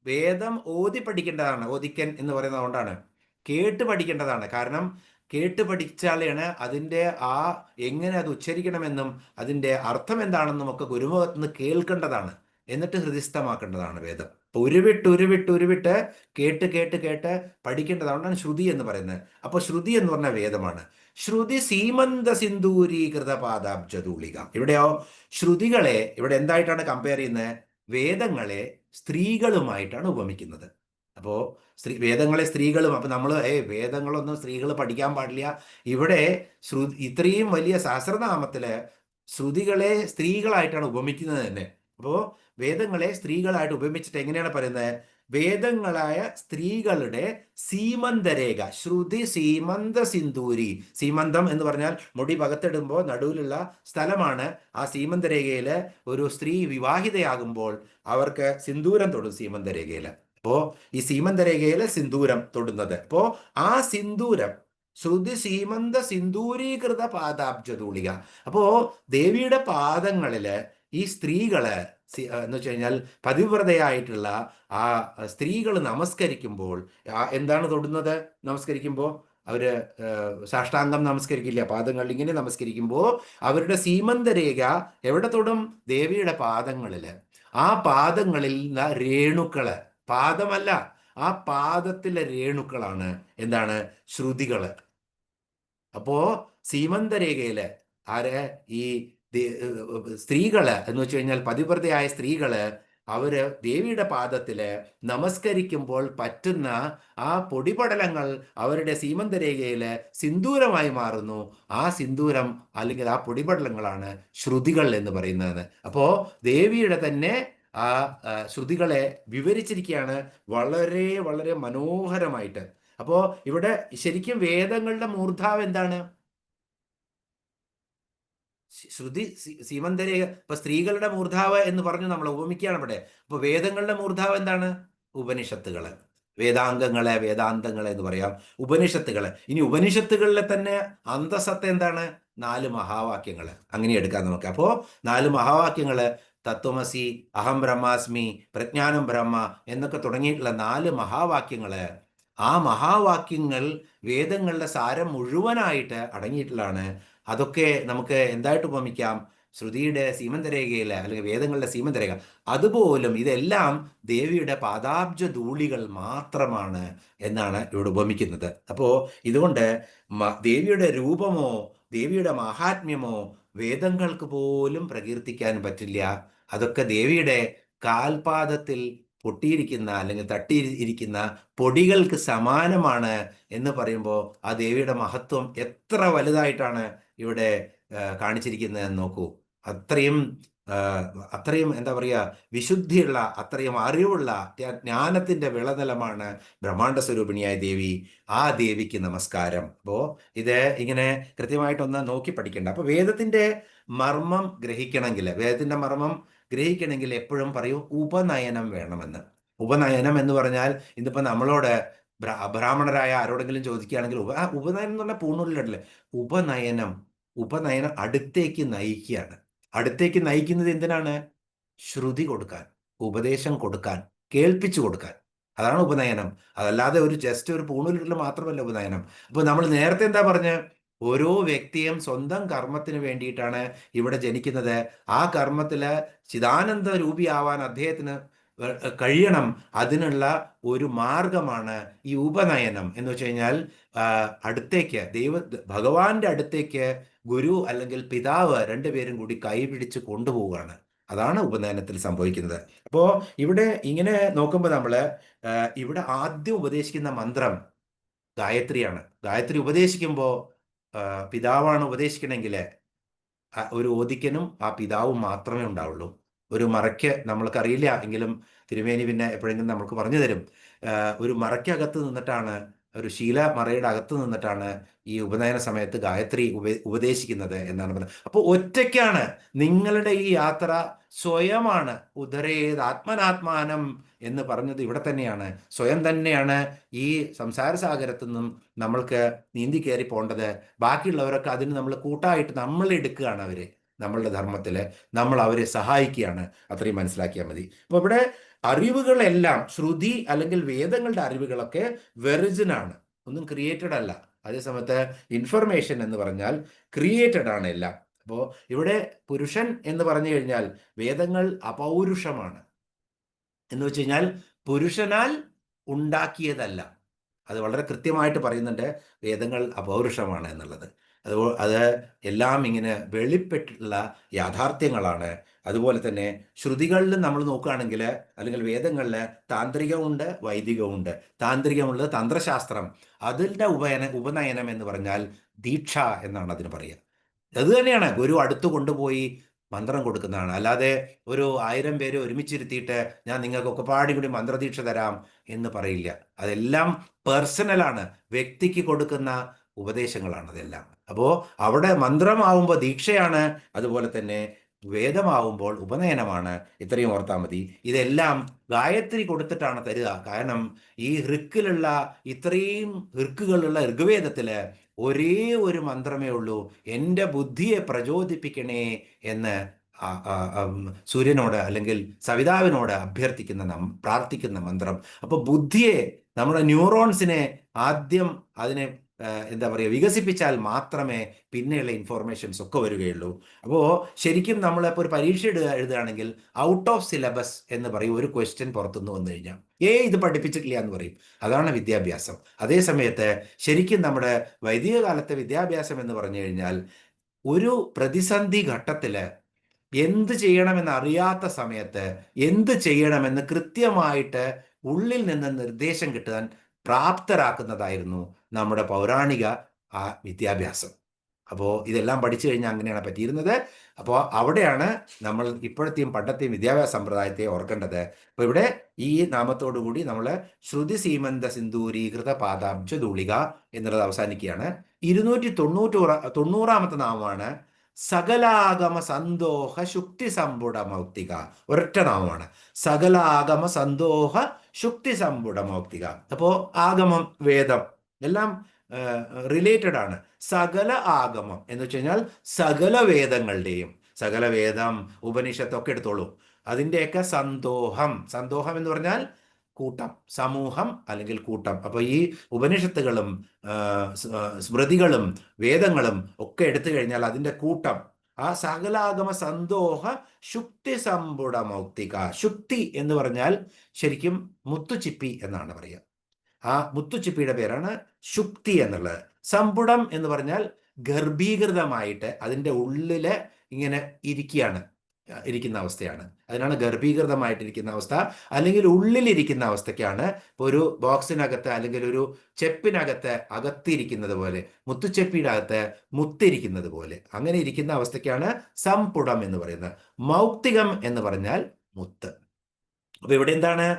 വേദം ഓതി പഠിക്കേണ്ടതാണ്. ഓദിക്കൻ എന്ന് പറയുന്നത് കൊണ്ടാണ്. കേട്ട് പഠിക്കേണ്ടതാണ്. കാരണം കേട്ട് പഠിച്ചാലാണ് അതിൻ്റെ എങ്ങനെ അത് ഉച്ചരിക്കണമെന്നും അതിൻ്റെ അർത്ഥം എന്താണെന്നും ഒക്കെ ഗുരുമുഖത്ത് നിന്ന് കേൾക്കേണ്ടതാണ്. എന്നിട്ട് ഹൃദിസ്ഥമാക്കേണ്ടതാണ് വേദം. ഉരുവിട്ട് കേട്ട് പഠിക്കേണ്ടതാണ് ശ്രുതി എന്ന് പറയുന്നത്. അപ്പൊ ശ്രുതി എന്ന് പറഞ്ഞാൽ വേദമാണ്. ശ്രുതി സീമന്ത സിന്ദൂരീകൃത പാദാബ്ജധൂളിക. ഇവിടെയോ ശ്രുതികളെ ഇവിടെ എന്തായിട്ടാണ് കമ്പയർ ചെയ്യുന്നത്? വേദങ്ങളെ സ്ത്രീകളുമായിട്ടാണ് ഉപമിക്കുന്നത്. അപ്പോ വേദങ്ങളെ സ്ത്രീകളും. അപ്പൊ നമ്മൾ വേദങ്ങളൊന്നും സ്ത്രീകൾ പഠിക്കാൻ പാടില്ല. ഇവിടെ ഇത്രയും വലിയ സഹസ്രനാമത്തില് ശ്രുതികളെ സ്ത്രീകളായിട്ടാണ് ഉപമിക്കുന്നത് തന്നെ. അപ്പോ വേദങ്ങളെ സ്ത്രീകളായിട്ട് ഉപമിച്ചിട്ട് എങ്ങനെയാണ് പറയുന്നത്? വേദങ്ങളായ സ്ത്രീകളുടെ സീമന്തരേഖ. ശ്രുതി സീമന്ത സിന്ദൂരി. സീമന്തം എന്ന് പറഞ്ഞാൽ മുടി പകത്തിടുമ്പോൾ നടുവിലുള്ള സ്ഥലമാണ്. ആ സീമന്തരേഖയില് ഒരു സ്ത്രീ വിവാഹിതയാകുമ്പോൾ അവർക്ക് സിന്ദൂരം തൊടും സീമന്തരേഖയില്. അപ്പോ ഈ സീമന്തരേഖയില് സിന്ദൂരം തൊടുന്നത്. അപ്പോ ആ സിന്ദൂരം ശ്രുതി സീമന്ത സിന്ദൂരീകൃത പാദാബ്ജധൂളിക. അപ്പോ ദേവിയുടെ പാദങ്ങളില് ഈ സ്ത്രീകള് എന്ന് വെച്ച് കഴിഞ്ഞാൽ പതിവ്രതയായിട്ടുള്ള ആ സ്ത്രീകൾ നമസ്കരിക്കുമ്പോൾ എന്താണ് തൊടുന്നത്? നമസ്കരിക്കുമ്പോൾ അവര് സാഷ്ടാംഗം നമസ്കരിക്കില്ല, പാദങ്ങളിൽ ഇങ്ങനെ നമസ്കരിക്കുമ്പോൾ അവരുടെ സീമന്തരേഖ എവിടെ തൊടും? ദേവിയുടെ പാദങ്ങളില്. ആ പാദങ്ങളിൽ രേണുക്കള്, പാദമല്ല, ആ പാദത്തിലെ രേണുക്കളാണ് എന്താണ്? ശ്രുതികള്. അപ്പോ സീമന്തരേഖയില് ഈ സ്ത്രീകള് എന്ന് വെച്ച് കഴിഞ്ഞാൽ പതിവ്രതയായ സ്ത്രീകള് അവര് ദേവിയുടെ പാദത്തില് നമസ്കരിക്കുമ്പോൾ പറ്റുന്ന ആ പൊടിപടലങ്ങൾ അവരുടെ സീമന്തരേഖയില് സിന്ദൂരമായി മാറുന്നു. ആ സിന്ദൂരം അല്ലെങ്കിൽ ആ പൊടിപടലങ്ങളാണ് ശ്രുതികൾ എന്ന് പറയുന്നത്. അപ്പോ ദേവിയുടെ തന്നെ ആ ശ്രുതികളെ വിവരിച്ചിരിക്കുകയാണ് വളരെ വളരെ മനോഹരമായിട്ട്. അപ്പോ ഇവിടെ ശരിക്കും വേദങ്ങളുടെ മൂർധാവ് എന്താണ്? ശ്രുതി സീമന്തരേഖ. ഇപ്പൊ സ്ത്രീകളുടെ മൂർധാവ് എന്ന് പറഞ്ഞു നമ്മൾ ഉപമിക്കുകയാണ് ഇവിടെ. അപ്പൊ വേദങ്ങളുടെ മൂർധാവ് എന്താണ്? ഉപനിഷത്തുകള്, വേദാംഗങ്ങളെ, വേദാന്തങ്ങളെ എന്ന് പറയാം, ഉപനിഷത്തുകള്. ഇനി ഉപനിഷത്തുകളിലെ തന്നെ അന്തസത്ത എന്താണ്? 4 മഹാവാക്യങ്ങള്. അങ്ങനെ എടുക്കാം നമുക്ക്. അപ്പോ 4 മഹാവാക്യങ്ങള് തത്വമസി, അഹം ബ്രഹ്മാസ്മി, പ്രജ്ഞാനം ബ്രഹ്മ എന്നൊക്കെ തുടങ്ങിയിട്ടുള്ള 4 മഹാവാക്യങ്ങള്. ആ മഹാവാക്യങ്ങൾ വേദങ്ങളുടെ സാരം മുഴുവനായിട്ട് അടങ്ങിയിട്ടുള്ളതാണ്. അതൊക്കെ നമുക്ക് എന്തായിട്ട് ഉപമിക്കാം? ശ്രുതിയുടെ സീമന്തരേഖയിലെ അല്ലെങ്കിൽ വേദങ്ങളുടെ സീമന്തരേഖ. അതുപോലും ഇതെല്ലാം ദേവിയുടെ പാദാബ്ജ ധൂളികൾ മാത്രമാണ് എന്നാണ് ഇവിടെ ഉപമിക്കുന്നത്. അപ്പോൾ ഇതുകൊണ്ട് ദേവിയുടെ രൂപമോ ദേവിയുടെ മാഹാത്മ്യമോ വേദങ്ങൾക്ക് പോലും പ്രകീർത്തിക്കാൻ പറ്റില്ല. അതൊക്കെ ദേവിയുടെ കാൽപാദത്തിൽ പൊട്ടിയിരിക്കുന്ന അല്ലെങ്കിൽ തട്ടിയിരിക്കുന്ന പൊടികൾക്ക് സമാനമാണ് എന്ന് പറയുമ്പോൾ ആ ദേവിയുടെ മഹത്വം എത്ര വലുതായിട്ടാണ് ഇവിടെ കാണിച്ചിരിക്കുന്നതെന്ന് നോക്കൂ. അത്രയും അത്രയും എന്താ പറയുക, വിശുദ്ധിയുള്ള, അത്രയും അറിവുള്ള, ജ്ഞാനത്തിന്റെ വിളനിലമാണ് ബ്രഹ്മാണ്ഡ സ്വരൂപിണിയായ ദേവി. ആ ദേവിക്ക് നമസ്കാരം. അപ്പോൾ ഇത് ഇങ്ങനെ കൃത്യമായിട്ടൊന്ന് നോക്കി പഠിക്കേണ്ട. അപ്പൊ വേദത്തിന്റെ മർമ്മം ഗ്രഹിക്കണമെങ്കിൽ, വേദത്തിന്റെ മർമ്മം ഗ്രഹിക്കണമെങ്കിൽ എപ്പോഴും പറയും ഉപനയനം വേണമെന്ന്. ഉപനയനം എന്ന് പറഞ്ഞാൽ ഇന്നിപ്പോ നമ്മളോട് അബ്രാഹ്മണരായ ആരോടെങ്കിലും ചോദിക്കുകയാണെങ്കിൽ ഉപനയനം എന്ന് പറഞ്ഞാൽ പൂണൂലിലല്ലേ. ഉപനയനം, ഉപനയനം അടുത്തേക്ക് നയിക്കുകയാണ്. അടുത്തേക്ക് നയിക്കുന്നത് എന്തിനാണ്? ശ്രുതി കൊടുക്കാൻ, ഉപദേശം കൊടുക്കാൻ, കേൾപ്പിച്ചു കൊടുക്കാൻ. അതാണ് ഉപനയനം. അതല്ലാതെ ഒരു ജസ്റ്റ് ഒരു പൂണൂലിടൽ മാത്രമല്ല ഉപനയനം. അപ്പൊ നമ്മൾ നേരത്തെ എന്താ പറഞ്ഞ, ഓരോ വ്യക്തിയും സ്വന്തം കർമ്മത്തിന് വേണ്ടിയിട്ടാണ് ഇവിടെ ജനിക്കുന്നത്. ആ കർമ്മത്തില് ചിദാനന്ദ രൂപിയാവാൻ അദ്ദേഹത്തിന് കഴിയണം. അതിനുള്ള ഒരു മാർഗമാണ് ഈ ഉപനയനം എന്ന് വെച്ച് കഴിഞ്ഞാൽ അടുത്തേക്ക് ഭഗവാന്റെ അടുത്തേക്ക് ഗുരു അല്ലെങ്കിൽ പിതാവ് രണ്ടുപേരും കൂടി കൈപിടിച്ച് കൊണ്ടുപോവുകയാണ്. അതാണ് ഉപനയനത്തിൽ സംഭവിക്കുന്നത്. അപ്പോ ഇവിടെ ഇങ്ങനെ നോക്കുമ്പോൾ നമ്മള് ഇവിടെ ആദ്യം ഉപദേശിക്കുന്ന മന്ത്രം ഗായത്രിയാണ്. ഗായത്രി ഉപദേശിക്കുമ്പോൾ പിതാവാണ് ഉപദേശിക്കണമെങ്കിൽ ഒരു ഓദിക്കനും ആ പിതാവും മാത്രമേ ഉണ്ടാവുള്ളൂ. ഒരു മറയ്ക്ക് നമ്മൾക്കറിയില്ല എങ്കിലും തിരുമേനി പിന്നെ എപ്പോഴെങ്കിലും നമുക്ക് പറഞ്ഞു തരും. ഒരു മറയ്ക്കകത്ത് നിന്നിട്ടാണ്, ഒരു ശീല മറയുടെ അകത്ത് നിന്നിട്ടാണ് ഈ ഉപനയന സമയത്ത് ഗായത്രി ഉപദേശിക്കുന്നത് എന്നാണ് പറയുന്നത്. അപ്പോൾ ഒറ്റയ്ക്കാണ് നിങ്ങളുടെ ഈ യാത്ര, സ്വയമാണ്. ഉദരേത് ആത്മനാത്മാനം എന്ന് പറഞ്ഞത് ഇവിടെ തന്നെയാണ്. സ്വയം തന്നെയാണ് ഈ സംസാര സാഗരത്തു നിന്നും നമ്മൾക്ക് നീന്തി കയറി പോകേണ്ടത്. ബാക്കിയുള്ളവരൊക്കെ അതിന് നമ്മൾ കൂട്ടായിട്ട് നമ്മൾ എടുക്കുകയാണ്. അവരെ നമ്മളുടെ ധർമ്മത്തില് നമ്മൾ അവരെ സഹായിക്കുകയാണ്. അത്രയും മനസ്സിലാക്കിയാൽ മതി. അപ്പൊ ഇവിടെ അറിവുകളെല്ലാം, ശ്രുതി അല്ലെങ്കിൽ വേദങ്ങളുടെ അറിവുകളൊക്കെ വെർജിനാണ്, ഒന്നും ക്രിയേറ്റഡ് അല്ല. അതേസമയത്ത് ഇൻഫർമേഷൻ എന്ന് പറഞ്ഞാൽ ക്രിയേറ്റഡ് ആണ് എല്ലാം. അപ്പോൾ ഇവിടെ പുരുഷൻ എന്ന് പറഞ്ഞു കഴിഞ്ഞാൽ വേദങ്ങൾ അപൗരുഷമാണ്. എന്ന് വെച്ച് കഴിഞ്ഞാൽ പുരുഷനാൽ ഉണ്ടാക്കിയതല്ല. അത് വളരെ കൃത്യമായിട്ട് പറയുന്നുണ്ട്, വേദങ്ങൾ അപൗരുഷമാണ് എന്നുള്ളത്. അത് എല്ലാം ഇങ്ങനെ വെളിപ്പെട്ടിട്ടുള്ള യാഥാർത്ഥ്യങ്ങളാണ്. അതുപോലെ തന്നെ ശ്രുതികളിൽ നമ്മൾ നോക്കുകയാണെങ്കിൽ, അല്ലെങ്കിൽ വേദങ്ങളിൽ താന്ത്രികമുണ്ട്, വൈദികമുണ്ട്. താന്ത്രികമുള്ളത് തന്ത്രശാസ്ത്രം. അതിൻ്റെ ഉപനയനം എന്ന് പറഞ്ഞാൽ ദീക്ഷ എന്നാണ് അതിന് പറയുക. അത് തന്നെയാണ് ഗുരു അടുത്ത് കൊണ്ടുപോയി മന്ത്രം കൊടുക്കുന്നതാണ്. അല്ലാതെ ഒരു 1000 പേരെ ഒരുമിച്ചിരുത്തിയിട്ട് ഞാൻ നിങ്ങൾക്കൊക്കെ പാടി കൂടി മന്ത്രദീക്ഷ തരാം എന്ന് പറയില്ല. അതെല്ലാം പേഴ്സണലാണ്, വ്യക്തിക്ക് കൊടുക്കുന്ന ഉപദേശങ്ങളാണ് അതെല്ലാം. അപ്പോൾ അവിടെ മന്ത്രമാവുമ്പോൾ ദീക്ഷയാണ്, അതുപോലെ തന്നെ വേദമാവുമ്പോൾ ഉപനയനമാണ്. ഇത്രയും ഓർത്താൽ മതി. ഇതെല്ലാം ഗായത്രി കൊടുത്തിട്ടാണ് തരിക. കാരണം ഈ ഹൃക്കിലുള്ള, ഇത്രയും ഹൃക്കുകളുള്ള ഋഗ്വേദത്തില് ഒരേ ഒരു മന്ത്രമേ ഉള്ളൂ, എൻ്റെ ബുദ്ധിയെ പ്രചോദിപ്പിക്കണേ എന്ന് സൂര്യനോട് അല്ലെങ്കിൽ സവിതാവിനോട് പ്രാർത്ഥിക്കുന്ന മന്ത്രം. അപ്പൊ ബുദ്ധിയെ, നമ്മുടെ ന്യൂറോൺസിനെ ആദ്യം അതിനെ എന്താ പറയുക, വികസിപ്പിച്ചാൽ മാത്രമേ പിന്നെയുള്ള ഇൻഫോർമേഷൻസ് ഒക്കെ വരികയുള്ളൂ. അപ്പോൾ ശരിക്കും നമ്മളിപ്പോൾ ഒരു പരീക്ഷ എഴുതുകയാണെങ്കിൽ ഔട്ട് ഓഫ് സിലബസ് എന്ന് പറയും. ഒരു ക്വസ്റ്റ്യൻ പുറത്തുനിന്ന് വന്നു കഴിഞ്ഞാൽ ഇത് പഠിപ്പിച്ചിട്ടില്ല എന്ന് പറയും. അതാണ് വിദ്യാഭ്യാസം. അതേ സമയത്ത് ശരിക്കും നമ്മുടെ വൈദിക കാലത്തെ വിദ്യാഭ്യാസം എന്ന് പറഞ്ഞു കഴിഞ്ഞാൽ ഒരു പ്രതിസന്ധി ഘട്ടത്തില് എന്ത് ചെയ്യണമെന്ന് അറിയാത്ത സമയത്ത് എന്ത് ചെയ്യണമെന്ന് കൃത്യമായിട്ട് ഉള്ളിൽ നിന്ന് നിർദ്ദേശം കിട്ടാൻ പ്രാപ്തരാക്കുന്നതായിരുന്നു നമ്മുടെ പൗരാണിക വിദ്യാഭ്യാസം. അപ്പോൾ ഇതെല്ലാം പഠിച്ചു കഴിഞ്ഞാൽ അങ്ങനെയാണ് പറ്റിയിരുന്നത്. അപ്പോൾ അവിടെയാണ് നമ്മൾ ഇപ്പോഴത്തെയും പണ്ടത്തെയും വിദ്യാഭ്യാസ സമ്പ്രദായത്തെ ഓർക്കേണ്ടത്. അപ്പോൾ ഇവിടെ ഈ നാമത്തോടു കൂടി നമ്മൾ ശ്രുതി സീമന്ത സിന്ദൂരീകൃത പാദാബ്ജ ധൂളിക എന്നുള്ളത് അവസാനിക്കുകയാണ്. 290ാമത്തെ നാമമാണ് സകലാഗമ സന്തോഹ ശുക്തി സമ്പുട മൗക്തിക. ഒരൊറ്റ നാമമാണ്, സകലാഗമ സന്തോഹ ശുക്തി സമ്പുട മൗക്തിക. അപ്പോൾ ആഗമം, വേദം എല്ലാം റിലേറ്റഡ് ആണ്. സകല ആഗമം എന്ന് വെച്ച് കഴിഞ്ഞാൽ സകല വേദങ്ങളുടെയും, സകല വേദം ഉപനിഷത്തൊക്കെ എടുത്തോളൂ, അതിൻ്റെയൊക്കെ സന്തോഹം. സന്തോഹം എന്ന് പറഞ്ഞാൽ കൂട്ടം, സമൂഹം അല്ലെങ്കിൽ കൂട്ടം. അപ്പോൾ ഈ ഉപനിഷത്തുകളും സ്മൃതികളും വേദങ്ങളും ഒക്കെ എടുത്തു കഴിഞ്ഞാൽ അതിൻ്റെ കൂട്ടം, ആ സകലാഗമ സന്തോഹ ശുക്തി സമ്പുട മൗക്തിക. ശുക്തി എന്ന് പറഞ്ഞാൽ ശരിക്കും മുത്തുച്ചിപ്പി എന്നാണ് പറയുക. ആ മുത്തുച്ചിപ്പിയുടെ പേരാണ് ശുക്തി എന്നുള്ളത്. സമ്പുടം എന്ന് പറഞ്ഞാൽ ഗർഭീകൃതമായിട്ട് അതിൻ്റെ ഉള്ളില് ഇങ്ങനെ ഇരിക്കുന്ന അവസ്ഥയാണ്. അതിനാണ് ഗർഭീകൃതമായിട്ടിരിക്കുന്ന അവസ്ഥ, അല്ലെങ്കിൽ ഉള്ളിലിരിക്കുന്ന അവസ്ഥയ്ക്കാണ്. ഇപ്പോൾ ഒരു ബോക്സിനകത്ത് അല്ലെങ്കിൽ ഒരു ചെപ്പിനകത്ത് അകത്തിരിക്കുന്നത് പോലെ, മുത്തുച്ചെപ്പിയുടെ അകത്ത് മുത്തിരിക്കുന്നത് പോലെ, അങ്ങനെ ഇരിക്കുന്ന അവസ്ഥയ്ക്കാണ് സംപുടം എന്ന് പറയുന്നത്. മൗക്തികം എന്ന് പറഞ്ഞാൽ മുത്ത്. അപ്പൊ ഇവിടെ എന്താണ്?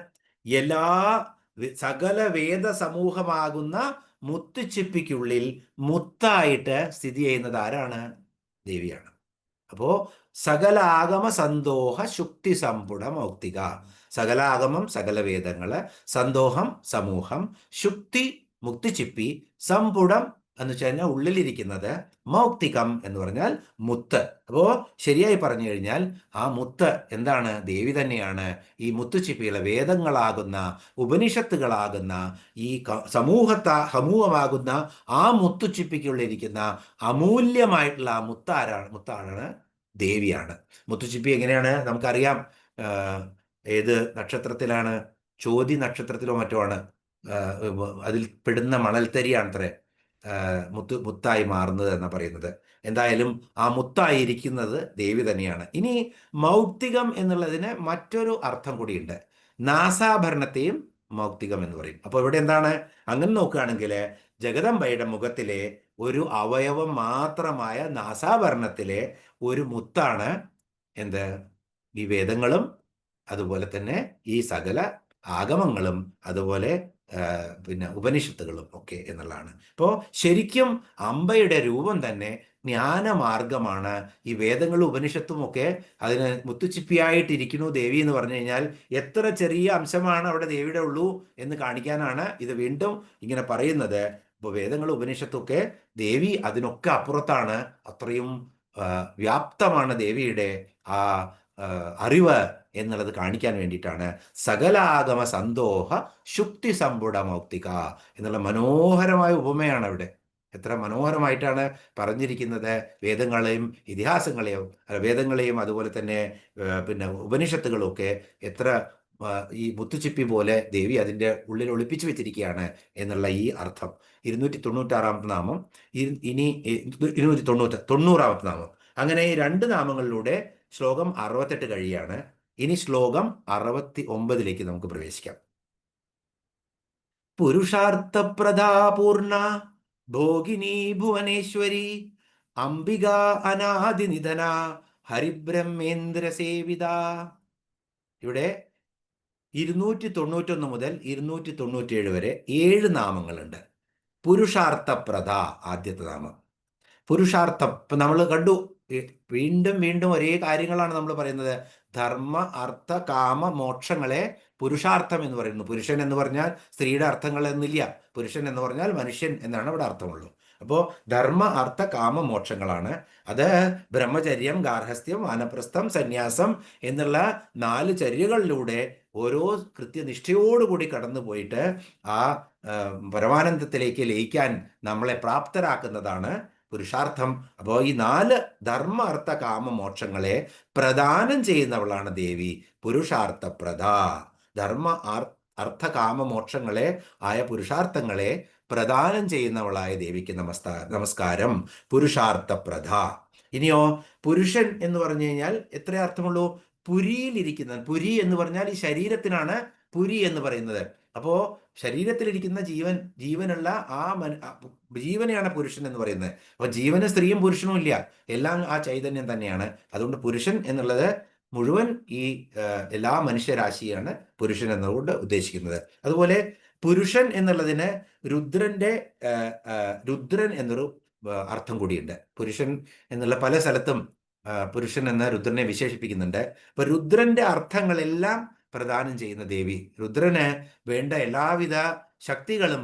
സകല വേദ സമൂഹമാകുന്ന മുത്തുച്ചിപ്പിക്കുള്ളിൽ മുത്തായിട്ട് സ്ഥിതി ചെയ്യുന്നത് ആരാണ്? ദേവിയാണ്. അപ്പോ സകല ആഗമ സന്തോഹ ശുക്തി സമ്പുട മൗക്തിക. സകലാഗമം സകല വേദങ്ങള്, സന്തോഹം സമൂഹം, ശുക്തി മുക്തിച്ചിപ്പി, സമ്പുടം എന്ന് വെച്ച് കഴിഞ്ഞാൽ ഉള്ളിലിരിക്കുന്നത്, മൗക്തികം എന്ന് പറഞ്ഞാൽ മുത്ത്. അപ്പോ ശരിയായി പറഞ്ഞു കഴിഞ്ഞാൽ ആ മുത്ത് എന്താണ്? ദേവി തന്നെയാണ്. ഈ മുത്തുച്ചിപ്പികളെ വേദങ്ങളാകുന്ന ഉപനിഷത്തുകളാകുന്ന ഈ സമൂഹമാകുന്ന ആ മുത്തുച്ചിപ്പിക്കുള്ളിരിക്കുന്ന അമൂല്യമായിട്ടുള്ള ആ മുത്താണ് ദേവിയാണ്. മുത്തുച്ചിപ്പി എങ്ങനെയാണ് നമുക്കറിയാം. ഏത് നക്ഷത്രത്തിലാണ്? ചോതി നക്ഷത്രത്തിലോ മറ്റോ ആണ്. അതിൽ പെടുന്ന മണൽത്തരിയാണത്രേ മുത്തായി മാറുന്നത് എന്നാ പറയുന്നത്. എന്തായാലും ആ മുത്തായിരിക്കുന്നത് ദേവി തന്നെയാണ്. ഇനി മൗക്തികം എന്നുള്ളതിന് മറ്റൊരു അർത്ഥം കൂടിയുണ്ട്. നാസാഭരണത്തെയും മൗക്തികം എന്ന് പറയും. അപ്പോൾ ഇവിടെ എന്താണ്? അങ്ങനെ നോക്കുകയാണെങ്കിൽ ജഗദംബയുടെ മുഖത്തിലെ ഒരു അവയവം മാത്രമായ നാസാഭരണത്തിലെ ഒരു മുത്താണ് എന്ത്? ഈ വേദങ്ങളും അതുപോലെ തന്നെ ഈ സകല ആഗമങ്ങളും അതുപോലെ പിന്നെ ഉപനിഷത്തുകളും ഒക്കെ എന്നുള്ളതാണ്. ഇപ്പോൾ ശരിക്കും അംബയുടെ രൂപം തന്നെ ജ്ഞാനമാർഗമാണ്. ഈ വേദങ്ങളും ഉപനിഷത്തും ഒക്കെ അതിന് മുത്തുച്ചിപ്പിയായിട്ടിരിക്കുന്നു ദേവി എന്ന് പറഞ്ഞു കഴിഞ്ഞാൽ എത്ര ചെറിയ അംശമാണ് അവിടെ ദേവിയുടെ ഉള്ളൂ എന്ന് കാണിക്കാനാണ് ഇത് വീണ്ടും ഇങ്ങനെ പറയുന്നത്. ഇപ്പോൾ വേദങ്ങളും ഉപനിഷത്തും ഒക്കെ ദേവി അതിനൊക്കെ അപ്പുറത്താണ്. അത്രയും വ്യാപ്തമാണ് ദേവിയുടെ ആ അറിവ് എന്നുള്ളത് കാണിക്കാൻ വേണ്ടിയിട്ടാണ് സകലാഗമ സന്തോഹ ശുക്തി സമ്പുട മൗക്തിക എന്നുള്ള മനോഹരമായ ഉപമയാണ് അവിടെ. എത്ര മനോഹരമായിട്ടാണ് പറഞ്ഞിരിക്കുന്നത്. വേദങ്ങളെയും ഇതിഹാസങ്ങളെയും വേദങ്ങളെയും അതുപോലെ തന്നെ പിന്നെ ഉപനിഷത്തുകളും ഒക്കെ എത്ര ഈ മുത്തുച്ചിപ്പി പോലെ ദേവി അതിൻ്റെ ഉള്ളിൽ ഒളിപ്പിച്ചു വെച്ചിരിക്കുകയാണ് എന്നുള്ള ഈ അർത്ഥം. 296ാമത്തെ നാമം. ഇനി 290ാമത്തെ നാമം. അങ്ങനെ ഈ രണ്ട് നാമങ്ങളിലൂടെ ശ്ലോകം 68 കഴിയാണ്. ഇനി ശ്ലോകം 69ലേക്ക് നമുക്ക് പ്രവേശിക്കാം. പുരുഷാർത്ഥപ്രദാപൂർണ ഭോഗിനി ഭുവനേശ്വരി അംബിക അനാദിനിധന ഹരിബ്രഹ്മേന്ദ്ര സേവിത. ഇവിടെ 291 മുതൽ 297 വരെ 7 നാമങ്ങളുണ്ട്. പുരുഷാർത്ഥപ്രദ ആദ്യത്തെ നാമം. പുരുഷാർത്ഥം ഇപ്പം നമ്മൾ കണ്ടു. വീണ്ടും വീണ്ടും ഒരേ കാര്യങ്ങളാണ് നമ്മൾ പറയുന്നത്. ധർമ്മ അർത്ഥ കാമ മോക്ഷങ്ങളെ പുരുഷാർത്ഥം എന്ന് പറയുന്നു. പുരുഷൻ എന്ന് പറഞ്ഞാൽ സ്ത്രീയുടെ അർത്ഥങ്ങളൊന്നുമില്ല. പുരുഷൻ എന്ന് പറഞ്ഞാൽ മനുഷ്യൻ എന്നാണ് ഇവിടെ അർത്ഥമുള്ളൂ. അപ്പോൾ ധർമ്മ അർത്ഥ കാമ മോക്ഷങ്ങളാണ്. അത് ബ്രഹ്മചര്യം, ഗാർഹസ്ഥ്യം, വാനപ്രസ്ഥം, സന്യാസം എന്നുള്ള 4 ചര്യകളിലൂടെ ഓരോ കൃത്യനിഷ്ഠയോടുകൂടി കടന്നു പോയിട്ട് ആ പരമാനന്ദത്തിലേക്ക് ലയിക്കാൻ നമ്മളെ പ്രാപ്തരാക്കുന്നതാണ് പുരുഷാർത്ഥം. അപ്പോൾ ഈ 4 ധർമ്മ അർത്ഥ കാമ മോക്ഷങ്ങളെ പ്രദാനം ചെയ്യുന്നവളാണ് ദേവി. പുരുഷാർത്ഥപ്രദ. ധർമ്മ അർത്ഥ കാമ മോക്ഷങ്ങളെ ആയ പുരുഷാർത്ഥങ്ങളെ പ്രദാനം ചെയ്യുന്നവളായ ദേവിക്ക് നമസ്കാരം. പുരുഷാർത്ഥപ്രദ. ഇനിയോ പുരുഷൻ എന്ന് പറഞ്ഞു കഴിഞ്ഞാൽ എത്ര അർത്ഥമുള്ളൂ? പുരിയിലിരിക്കുന്ന, പുരി എന്ന് പറഞ്ഞാൽ ഈ ശരീരത്തിനാണ് പുരി എന്ന് പറയുന്നത്. അപ്പോ ശരീരത്തിലിരിക്കുന്ന ജീവനുള്ള ജീവനെയാണ് പുരുഷൻ എന്ന് പറയുന്നത്. അപ്പൊ ജീവന് സ്ത്രീയും പുരുഷനും ഇല്ല, എല്ലാം ആ ചൈതന്യം തന്നെയാണ്. അതുകൊണ്ട് പുരുഷൻ എന്നുള്ളത് മുഴുവൻ ഈ എല്ലാ മനുഷ്യരാശിയാണ് പുരുഷൻ എന്നതുകൊണ്ട് ഉദ്ദേശിക്കുന്നത്. അതുപോലെ പുരുഷൻ എന്നുള്ളതിന് രുദ്രന്റെ രുദ്രൻ എന്നൊരു അർത്ഥം കൂടിയുണ്ട്. പുരുഷൻ എന്നുള്ള പല സ്ഥലത്തും പുരുഷൻ എന്ന രുദ്രനെ വിശേഷിപ്പിക്കുന്നുണ്ട്. അപ്പൊ രുദ്രന്റെ അർത്ഥങ്ങളെല്ലാം പ്രദാനം ചെയ്യുന്ന ദേവി, രുദ്രന് വേണ്ട എല്ലാവിധ ശക്തികളും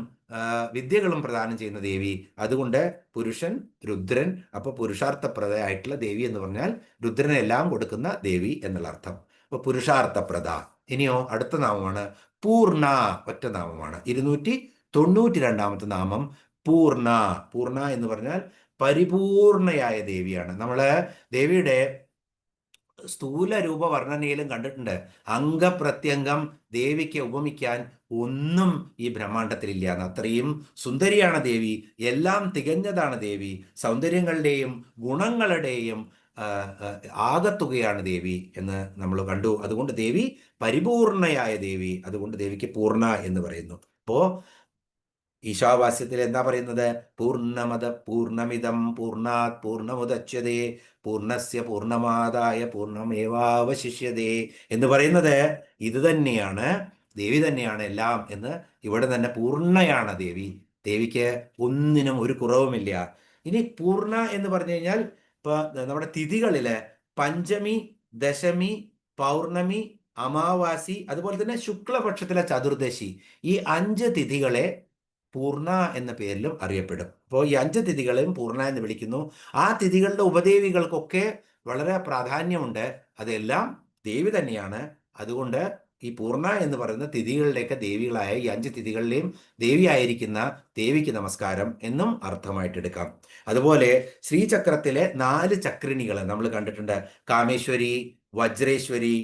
വിദ്യകളും പ്രദാനം ചെയ്യുന്ന ദേവി. അതുകൊണ്ട് പുരുഷൻ, രുദ്രൻ. അപ്പൊ പുരുഷാർത്ഥപ്രദയായിട്ടുള്ള ദേവി എന്ന് പറഞ്ഞാൽ രുദ്രനെല്ലാം കൊടുക്കുന്ന ദേവി എന്നുള്ള അർത്ഥം. അപ്പൊ പുരുഷാർത്ഥപ്രദ. ഇനിയോ അടുത്ത നാമമാണ് പൂർണ്ണ. ഒറ്റ നാമമാണ്. 292 നാമം പൂർണ്ണ. പൂർണ്ണ എന്ന് പറഞ്ഞാൽ പരിപൂർണയായ ദേവിയാണ്. നമ്മള് ദേവിയുടെ സ്ഥൂല രൂപ വർണ്ണനയിലും കണ്ടിട്ടുണ്ട്. അംഗപ്രത്യംഗം ദേവിക്ക് ഉപമിക്കാൻ ഒന്നും ഈ ബ്രഹ്മാണ്ടത്തിലില്ല എന്ന്. അത്രയും സുന്ദരിയാണ് ദേവി. എല്ലാം തികഞ്ഞതാണ് ദേവി. സൗന്ദര്യങ്ങളുടെയും ഗുണങ്ങളുടെയും ആകത്തുകയാണ് ദേവി എന്ന് നമ്മൾ കണ്ടു. അതുകൊണ്ട് ദേവി പരിപൂർണയായ ദേവി. അതുകൊണ്ട് ദേവിക്ക് പൂർണ്ണ എന്ന് പറയുന്നു. അപ്പോ ഈശാവാസ്യത്തിൽ എന്താ പറയുന്നത്? പൂർണ്ണമത പൂർണ്ണമിതം പൂർണ്ണാത് പൂർണ്ണമുദച്യതേ പൂർണ്ണസ്യ പൂർണ്ണമാദായ പൂർണ്ണമേവാവശിഷ്യതേ എന്ന് പറയുന്നത് ഇത് തന്നെയാണ്. ദേവി തന്നെയാണ് എല്ലാം എന്ന്. ഇവിടെ തന്നെ പൂർണ്ണയാണ് ദേവി. ദേവിക്ക് ഒന്നിനും ഒരു കുറവുമില്ല. ഇനി പൂർണ്ണ എന്ന് പറഞ്ഞു കഴിഞ്ഞാൽ ഇപ്പൊ നമ്മുടെ തിഥികളില് പഞ്ചമി, ദശമി, പൗർണമി, അമാവാസി, അതുപോലെ തന്നെ ശുക്ലപക്ഷത്തിലെ ചതുർദശി, ഈ 5 തിഥികളെ പൂർണ്ണ എന്ന പേരിലും അറിയപ്പെടും. അപ്പോൾ ഈ 5 തിഥികളെയും പൂർണ്ണ എന്ന് വിളിക്കുന്നു. ആ തിഥികളുടെ ഉപദേവികൾക്കൊക്കെ വളരെ പ്രാധാന്യമുണ്ട്. അതെല്ലാം ദേവി തന്നെയാണ്. അതുകൊണ്ട് ഈ പൂർണ്ണ എന്ന് പറയുന്ന തിഥികളുടെയൊക്കെ ദേവികളായ ഈ 5 തിഥികളിലെയും ദേവിയായിരിക്കുന്ന ദേവിക്ക് നമസ്കാരം എന്നും അർത്ഥമായിട്ടെടുക്കാം. അതുപോലെ ശ്രീചക്രത്തിലെ 4 ചക്രിണികൾ നമ്മൾ കണ്ടിട്ടുണ്ട്. കാമേശ്വരി, വജ്രേശ്വരി,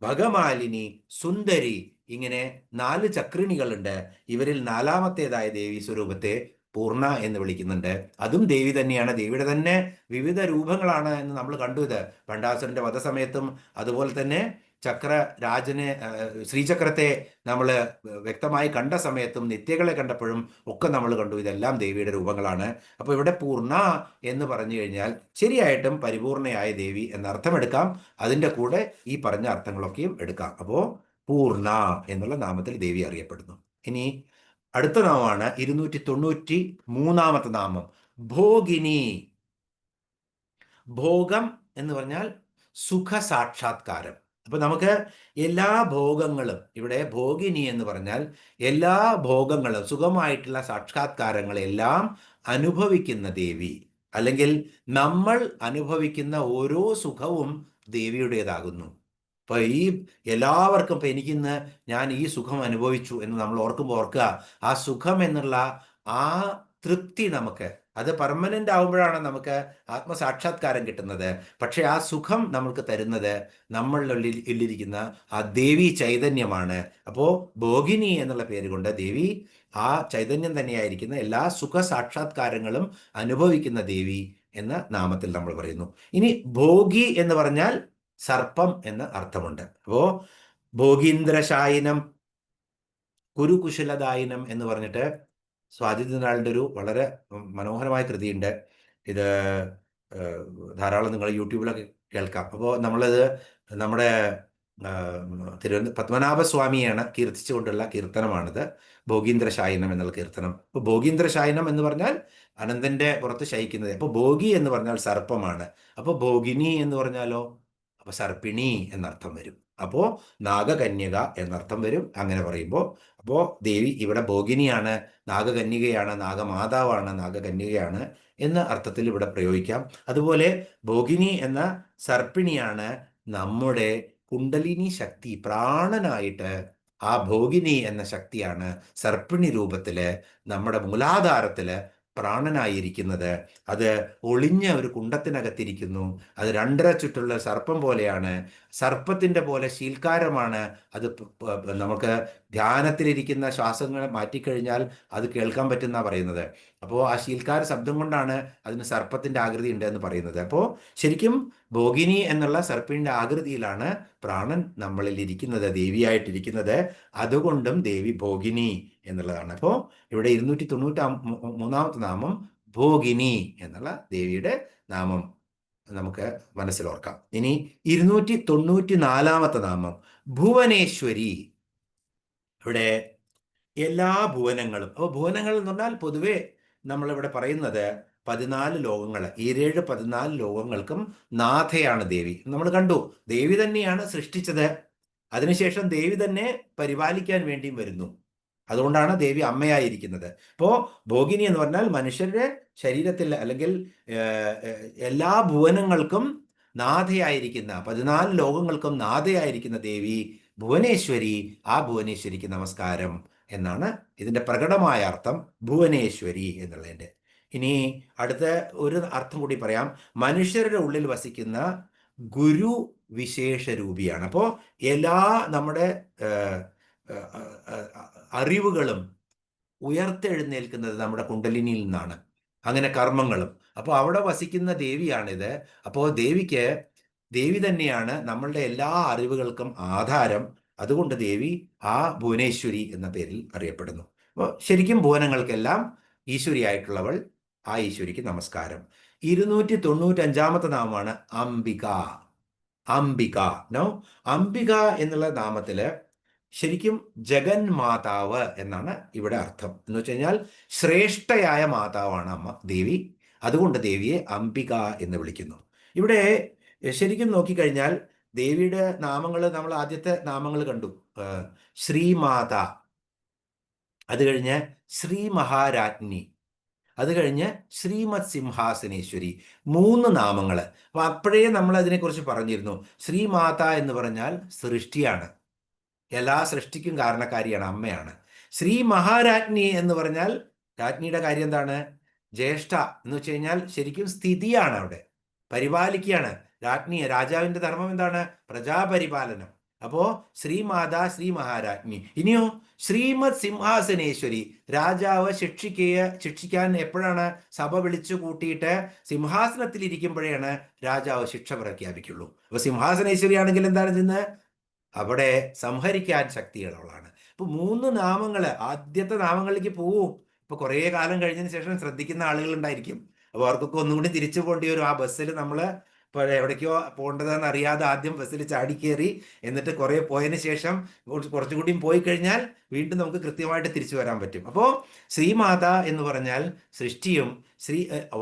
ഭഗമാലിനി, സുന്ദരി, ഇങ്ങനെ 4 ചക്രിണികളുണ്ട്. ഇവരിൽ 4ാമത്തേതായ ദേവി സ്വരൂപത്തെ പൂർണ്ണ എന്ന് വിളിക്കുന്നുണ്ട്. അതും ദേവി തന്നെയാണ്. ദേവിയുടെ തന്നെ വിവിധ രൂപങ്ങളാണ് എന്ന് നമ്മൾ കണ്ടു. ഇത് ഭണ്ഡാസുരന്റെ വധസമയത്തും അതുപോലെ തന്നെ ശ്രീചക്രത്തെ നമ്മൾ വ്യക്തമായി കണ്ട സമയത്തും നിത്യകളെ കണ്ടപ്പോഴും ഒക്കെ നമ്മൾ കണ്ടു. ഇതെല്ലാം ദേവിയുടെ രൂപങ്ങളാണ്. അപ്പോൾ ഇവിടെ പൂർണ്ണ എന്ന് പറഞ്ഞു കഴിഞ്ഞാൽ ശരിയായിട്ടും പരിപൂർണയായ ദേവി എന്നർത്ഥം എടുക്കാം. അതിൻ്റെ കൂടെ ഈ പറഞ്ഞ അർത്ഥങ്ങളൊക്കെയും എടുക്കാം. അപ്പോൾ പൂർണ്ണ എന്നുള്ള നാമത്തിൽ ദേവി അറിയപ്പെടുന്നു. ഇനി അടുത്ത നാമമാണ് 293 നാമം ഭോഗിനി. ഭോഗം എന്ന് പറഞ്ഞാൽ സുഖ സാക്ഷാത്കാരം. അപ്പൊ നമുക്ക് എല്ലാ ഭോഗങ്ങളും, ഇവിടെ ഭോഗിനി എന്ന് പറഞ്ഞാൽ എല്ലാ ഭോഗങ്ങളും, സുഖമായിട്ടുള്ള സാക്ഷാത്കാരങ്ങളെല്ലാം അനുഭവിക്കുന്ന ദേവി, അല്ലെങ്കിൽ നമ്മൾ അനുഭവിക്കുന്ന ഓരോ സുഖവും ദേവിയുടേതാകുന്നു. അപ്പൊ ഈ എല്ലാവർക്കും ഇപ്പൊ എനിക്കിന്ന് ഞാൻ ഈ സുഖം അനുഭവിച്ചു എന്ന് നമ്മൾ ഓർക്കുക. ആ സുഖം എന്നുള്ള ആ തൃപ്തി നമുക്ക് അത് പെർമനന്റ് ആവുമ്പോഴാണ് നമുക്ക് ആത്മസാക്ഷാത്കാരം കിട്ടുന്നത്. പക്ഷെ ആ സുഖം നമ്മൾക്ക് തരുന്നത് നമ്മളിലിരിക്കുന്ന ആ ദേവി ചൈതന്യമാണ്. അപ്പോൾ ഭോഗിനി എന്നുള്ള പേര് കൊണ്ട് ദേവി ആ ചൈതന്യം തന്നെയായിരിക്കുന്ന എല്ലാ സുഖ സാക്ഷാത്കാരങ്ങളും അനുഭവിക്കുന്ന ദേവി എന്ന നാമത്തിൽ നമ്മൾ പറയുന്നു. ഇനി ഭോഗി എന്ന് പറഞ്ഞാൽ സർപ്പം എന്ന അർത്ഥമുണ്ട്. അപ്പോ ഭോഗീന്ദ്രശായിനം കുരുകുശലദായിനം എന്ന് പറഞ്ഞിട്ട് സ്വാതിനാളുടെ ഒരു വളരെ മനോഹരമായ കൃതിയുണ്ട്. ഇത് ധാരാളം നിങ്ങൾ യൂട്യൂബിലൊക്കെ കേൾക്കാം. അപ്പോൾ നമ്മളത് നമ്മുടെ പത്മനാഭസ്വാമിയാണ് കീർത്തിച്ചുകൊണ്ടുള്ള കീർത്തനമാണിത്. ഭോഗീന്ദ്രശായനം എന്നുള്ള കീർത്തനം. അപ്പോൾ ഭോഗീന്ദ്രശായനം എന്ന് പറഞ്ഞാൽ അനന്തന്റെ പുറത്ത് ശയിക്കുന്നത്. അപ്പോൾ ഭോഗി എന്ന് പറഞ്ഞാൽ സർപ്പമാണ്. അപ്പോൾ ഭോഗിനി എന്ന് പറഞ്ഞാലോ അപ്പൊ സർപ്പിണി എന്നർത്ഥം വരും. അപ്പോ നാഗകന്യക എന്നർത്ഥം വരും അങ്ങനെ പറയുമ്പോൾ. അപ്പോൾ ദേവി ഇവിടെ ഭോഗിനിയാണ്, നാഗകന്യകയാണ്, നാഗമാതാവാണ്, നാഗകന്യകയാണ് എന്ന അർത്ഥത്തിൽ ഇവിടെ പ്രയോഗിക്കാം. അതുപോലെ ഭോഗിനി എന്ന സർപ്പിണിയാണ് നമ്മുടെ കുണ്ടലിനി ശക്തി, പ്രാണനായിട്ട് ആ ഭോഗിനി എന്ന ശക്തിയാണ് സർപ്പിണി രൂപത്തില് നമ്മുടെ മൂലാധാരത്തില് പ്രാണനായിരിക്കുന്നത്. അത് ഒളിഞ്ഞ ഒരു കുണ്ടത്തിനകത്തിരിക്കുന്നു. അത് 2.5 ചുറ്റുള്ള സർപ്പം പോലെയാണ്. സർപ്പത്തിന്റെ പോലെ ശീൽക്കാരമാണ് അത്. നമുക്ക് ധ്യാനത്തിലിരിക്കുന്ന ശ്വാസങ്ങൾ മാറ്റിക്കഴിഞ്ഞാൽ അത് കേൾക്കാൻ പറ്റുന്ന പറയുന്നത്. അപ്പോൾ ആ ശീൽക്കാര ശബ്ദം കൊണ്ടാണ് അതിന് സർപ്പത്തിന്റെ ആകൃതി ഉണ്ട് എന്ന് പറയുന്നത്. അപ്പോൾ ശരിക്കും ഭോഗിനി എന്നുള്ള സർപ്പിന്റെ ആകൃതിയിലാണ് പ്രാണൻ നമ്മളിൽ ഇരിക്കുന്നത്, ദേവിയായിട്ടിരിക്കുന്നത്. അതുകൊണ്ടും ദേവി ഭോഗിനി എന്നുള്ളതാണ്. അപ്പോൾ ഇവിടെ 293 നാമം ഭോഗിനി എന്നുള്ള ദേവിയുടെ നാമം നമുക്ക് മനസ്സിലോർക്കാം. ഇനി 294 നാമം ഭുവനേശ്വരി. ഇവിടെ എല്ലാ ഭുവനങ്ങളും, അപ്പോൾ ഭുവനങ്ങൾ എന്ന് പറഞ്ഞാൽ പൊതുവെ നമ്മളിവിടെ പറയുന്നത് 14 ലോകങ്ങൾ, 14 ലോകങ്ങൾക്കും നാഥയാണ് ദേവി. നമ്മൾ കണ്ടു, ദേവി തന്നെയാണ് സൃഷ്ടിച്ചത്, അതിനുശേഷം ദേവി തന്നെ പരിപാലിക്കാൻ വേണ്ടിയും വരുന്നു. അതുകൊണ്ടാണ് ദേവി അമ്മയായിരിക്കുന്നത്. ഇപ്പോൾ ഭോഗിനി എന്ന് പറഞ്ഞാൽ മനുഷ്യരുടെ ശരീരത്തിൽ അല്ലെങ്കിൽ എല്ലാ ഭുവനങ്ങൾക്കും നാഥയായിരിക്കുന്ന, 14 ലോകങ്ങൾക്കും നാഥയായിരിക്കുന്ന ദേവി ഭുവനേശ്വരി. ആ ഭുവനേശ്വരിക്ക് നമസ്കാരം എന്നാണ് ഇതിൻ്റെ പ്രകടമായ അർത്ഥം, ഭുവനേശ്വരി എന്നുള്ളതിൻ്റെ. ഇനി അടുത്ത ഒരു അർത്ഥം കൂടി പറയാം, മനുഷ്യരുടെ ഉള്ളിൽ വസിക്കുന്ന ഗുരു വിശേഷ രൂപിയാണ്. അപ്പോൾ എല്ലാ നമ്മുടെ അറിവുകളും ഉയർത്തെഴുന്നേൽക്കുന്നത് നമ്മുടെ കുണ്ടലിനിയിൽ നിന്നാണ്, അങ്ങനെ കർമ്മങ്ങളും. അപ്പോൾ അവിടെ വസിക്കുന്ന ദേവിയാണിത്. അപ്പോൾ ദേവി തന്നെയാണ് നമ്മളുടെ എല്ലാ അറിവുകൾക്കും ആധാരം. അതുകൊണ്ട് ദേവി ആ ഭുവനേശ്വരി എന്ന പേരിൽ അറിയപ്പെടുന്നു. അപ്പോൾ ശരിക്കും ഭുവനങ്ങൾക്കെല്ലാം ഈശ്വരിയായിട്ടുള്ളവൾ, ആ ഈശ്വരിക്ക് നമസ്കാരം. 295 നാമമാണ് അംബിക. അംബിക നോ അംബിക എന്നുള്ള നാമത്തില് ശരിക്കും ജഗന്മാതാവ് എന്നാണ് ഇവിടെ അർത്ഥം. എന്ന് വെച്ച് കഴിഞ്ഞാൽ ശ്രേഷ്ഠയായ മാതാവാണ് അമ്മ ദേവി. അതുകൊണ്ട് ദേവിയെ അംബിക എന്ന് വിളിക്കുന്നു. ഇവിടെ ശരിക്കും നോക്കിക്കഴിഞ്ഞാൽ ദേവിയുടെ നാമങ്ങൾ, നമ്മൾ ആദ്യത്തെ നാമങ്ങൾ കണ്ടു, ശ്രീമാത, അത് കഴിഞ്ഞ് ശ്രീ മഹാരാജ്ഞി, അത് കഴിഞ്ഞ് ശ്രീമത് സിംഹാസനേശ്വരി, 3 നാമങ്ങൾ. അപ്പൊ അപ്പോഴേ നമ്മൾ അതിനെക്കുറിച്ച് പറഞ്ഞിരുന്നു. ശ്രീമാത എന്ന് പറഞ്ഞാൽ സൃഷ്ടിയാണ്, എല്ലാ സൃഷ്ടിക്കും കാരണക്കാരിയാണ്, അമ്മയാണ്. ശ്രീ മഹാരാജ്ഞി എന്ന് പറഞ്ഞാൽ രാജ്ഞിയുടെ കാര്യം എന്താണ്? ജ്യേഷ്ഠ എന്ന് വെച്ച് കഴിഞ്ഞാൽ ശരിക്കും സ്ഥിതിയാണ്, അവിടെ പരിപാലിക്കുകയാണ്. രാജാവിന്റെ ധർമ്മം എന്താണ്? പ്രജാപരിപാലനം. അപ്പോ ശ്രീമാതാ, ശ്രീ മഹാരാജ്ഞി. ഇനിയോ ശ്രീമത് സിംഹാസനേശ്വരി, രാജാവ് ശിക്ഷിക്കാൻ എപ്പോഴാണ് സഭ വിളിച്ചു കൂട്ടിയിട്ട് സിംഹാസനത്തിൽ ഇരിക്കുമ്പോഴാണ് രാജാവ് ശിക്ഷ പ്രഖ്യാപിക്കുള്ളൂ. അപ്പൊ സിംഹാസനേശ്വരി ആണെങ്കിൽ എന്താണ് ചെയ്യുന്നത്? അവിടെ സംഹരിക്കാൻ ശക്തിയുള്ളവളാണ്. ഇപ്പൊ 3 നാമങ്ങൾ, ആദ്യത്തെ നാമങ്ങളിലേക്ക് പോവും. ഇപ്പൊ കുറേ കാലം കഴിഞ്ഞതിന് ശേഷം ശ്രദ്ധിക്കുന്ന ആളുകൾ ഉണ്ടായിരിക്കും. അപ്പൊ അവർക്കൊക്കെ ഒന്നും കൂടി തിരിച്ചു പോകേണ്ടി വരും. ആ ബസ്സിൽ നമ്മൾ ഇപ്പോൾ എവിടേക്കോ പോകേണ്ടതെന്ന് അറിയാതെ ആദ്യം ബസ്സിൽ ചാടിക്കേറി, എന്നിട്ട് കുറേ പോയതിന് ശേഷം കുറച്ചുകൂടിയും പോയി കഴിഞ്ഞാൽ വീണ്ടും നമുക്ക് കൃത്യമായിട്ട് തിരിച്ചു വരാൻ പറ്റും. അപ്പോൾ ശ്രീമാത എന്ന് പറഞ്ഞാൽ സൃഷ്ടിയും,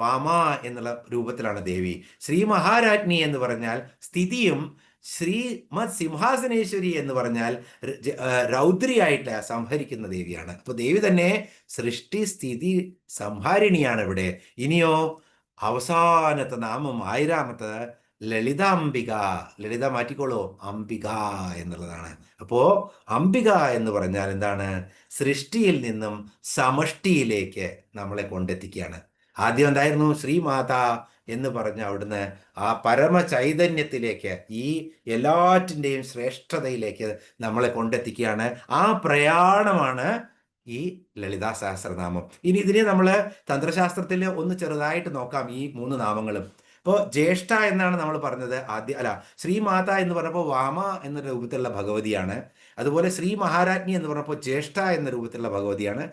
വാമ എന്നുള്ള രൂപത്തിലാണ് ദേവി. ശ്രീ മഹാരാജ്ഞി എന്ന് പറഞ്ഞാൽ സ്ഥിതിയും, ശ്രീമത് സിംഹാസനേശ്വരി എന്ന് പറഞ്ഞാൽ രൗദ്രിയായിട്ട് സംഹരിക്കുന്ന ദേവിയാണ്. അപ്പൊ ദേവി തന്നെ സൃഷ്ടി സ്ഥിതി സംഹാരിണിയാണ് ഇവിടെ. ഇനിയോ അവസാനത്തെ നാമം 1000-ാമത്തെ ലളിതാംബിക. ലളിത മാറ്റിക്കോളൂ, അംബിക എന്നുള്ളതാണ്. അപ്പോ അംബിക എന്ന് പറഞ്ഞാൽ എന്താണ്? സൃഷ്ടിയിൽ നിന്നും സമഷ്ടിയിലേക്ക് നമ്മളെ കൊണ്ടെത്തിക്കുകയാണ്. ആദ്യം എന്തായിരുന്നു? ശ്രീമാത എന്ന് പറഞ്ഞ അവിടുന്ന് ആ പരമ ചൈതന്യത്തിലേക്ക്, ഈ എല്ലാറ്റിൻ്റെയും ശ്രേഷ്ഠതയിലേക്ക് നമ്മളെ കൊണ്ടെത്തിക്കുകയാണ്. ആ പ്രയാണമാണ് ഈ ലളിതാ സഹസ്രനാമം. ഇനി ഇതിനെ നമ്മൾ തന്ത്രശാസ്ത്രത്തിൽ ഒന്ന് ചെറുതായിട്ട് നോക്കാം, ഈ 3 നാമങ്ങളും. ഇപ്പോൾ ജ്യേഷ്ഠ എന്നാണ് നമ്മൾ പറഞ്ഞത് ശ്രീമാത എന്ന് പറഞ്ഞപ്പോൾ വാമ എന്ന രൂപത്തിലുള്ള ഭഗവതിയാണ്. അതുപോലെ ശ്രീ മഹാരാജ്ഞി എന്ന് പറഞ്ഞപ്പോൾ ജ്യേഷ്ഠ എന്ന രൂപത്തിലുള്ള ഭഗവതിയാണ്.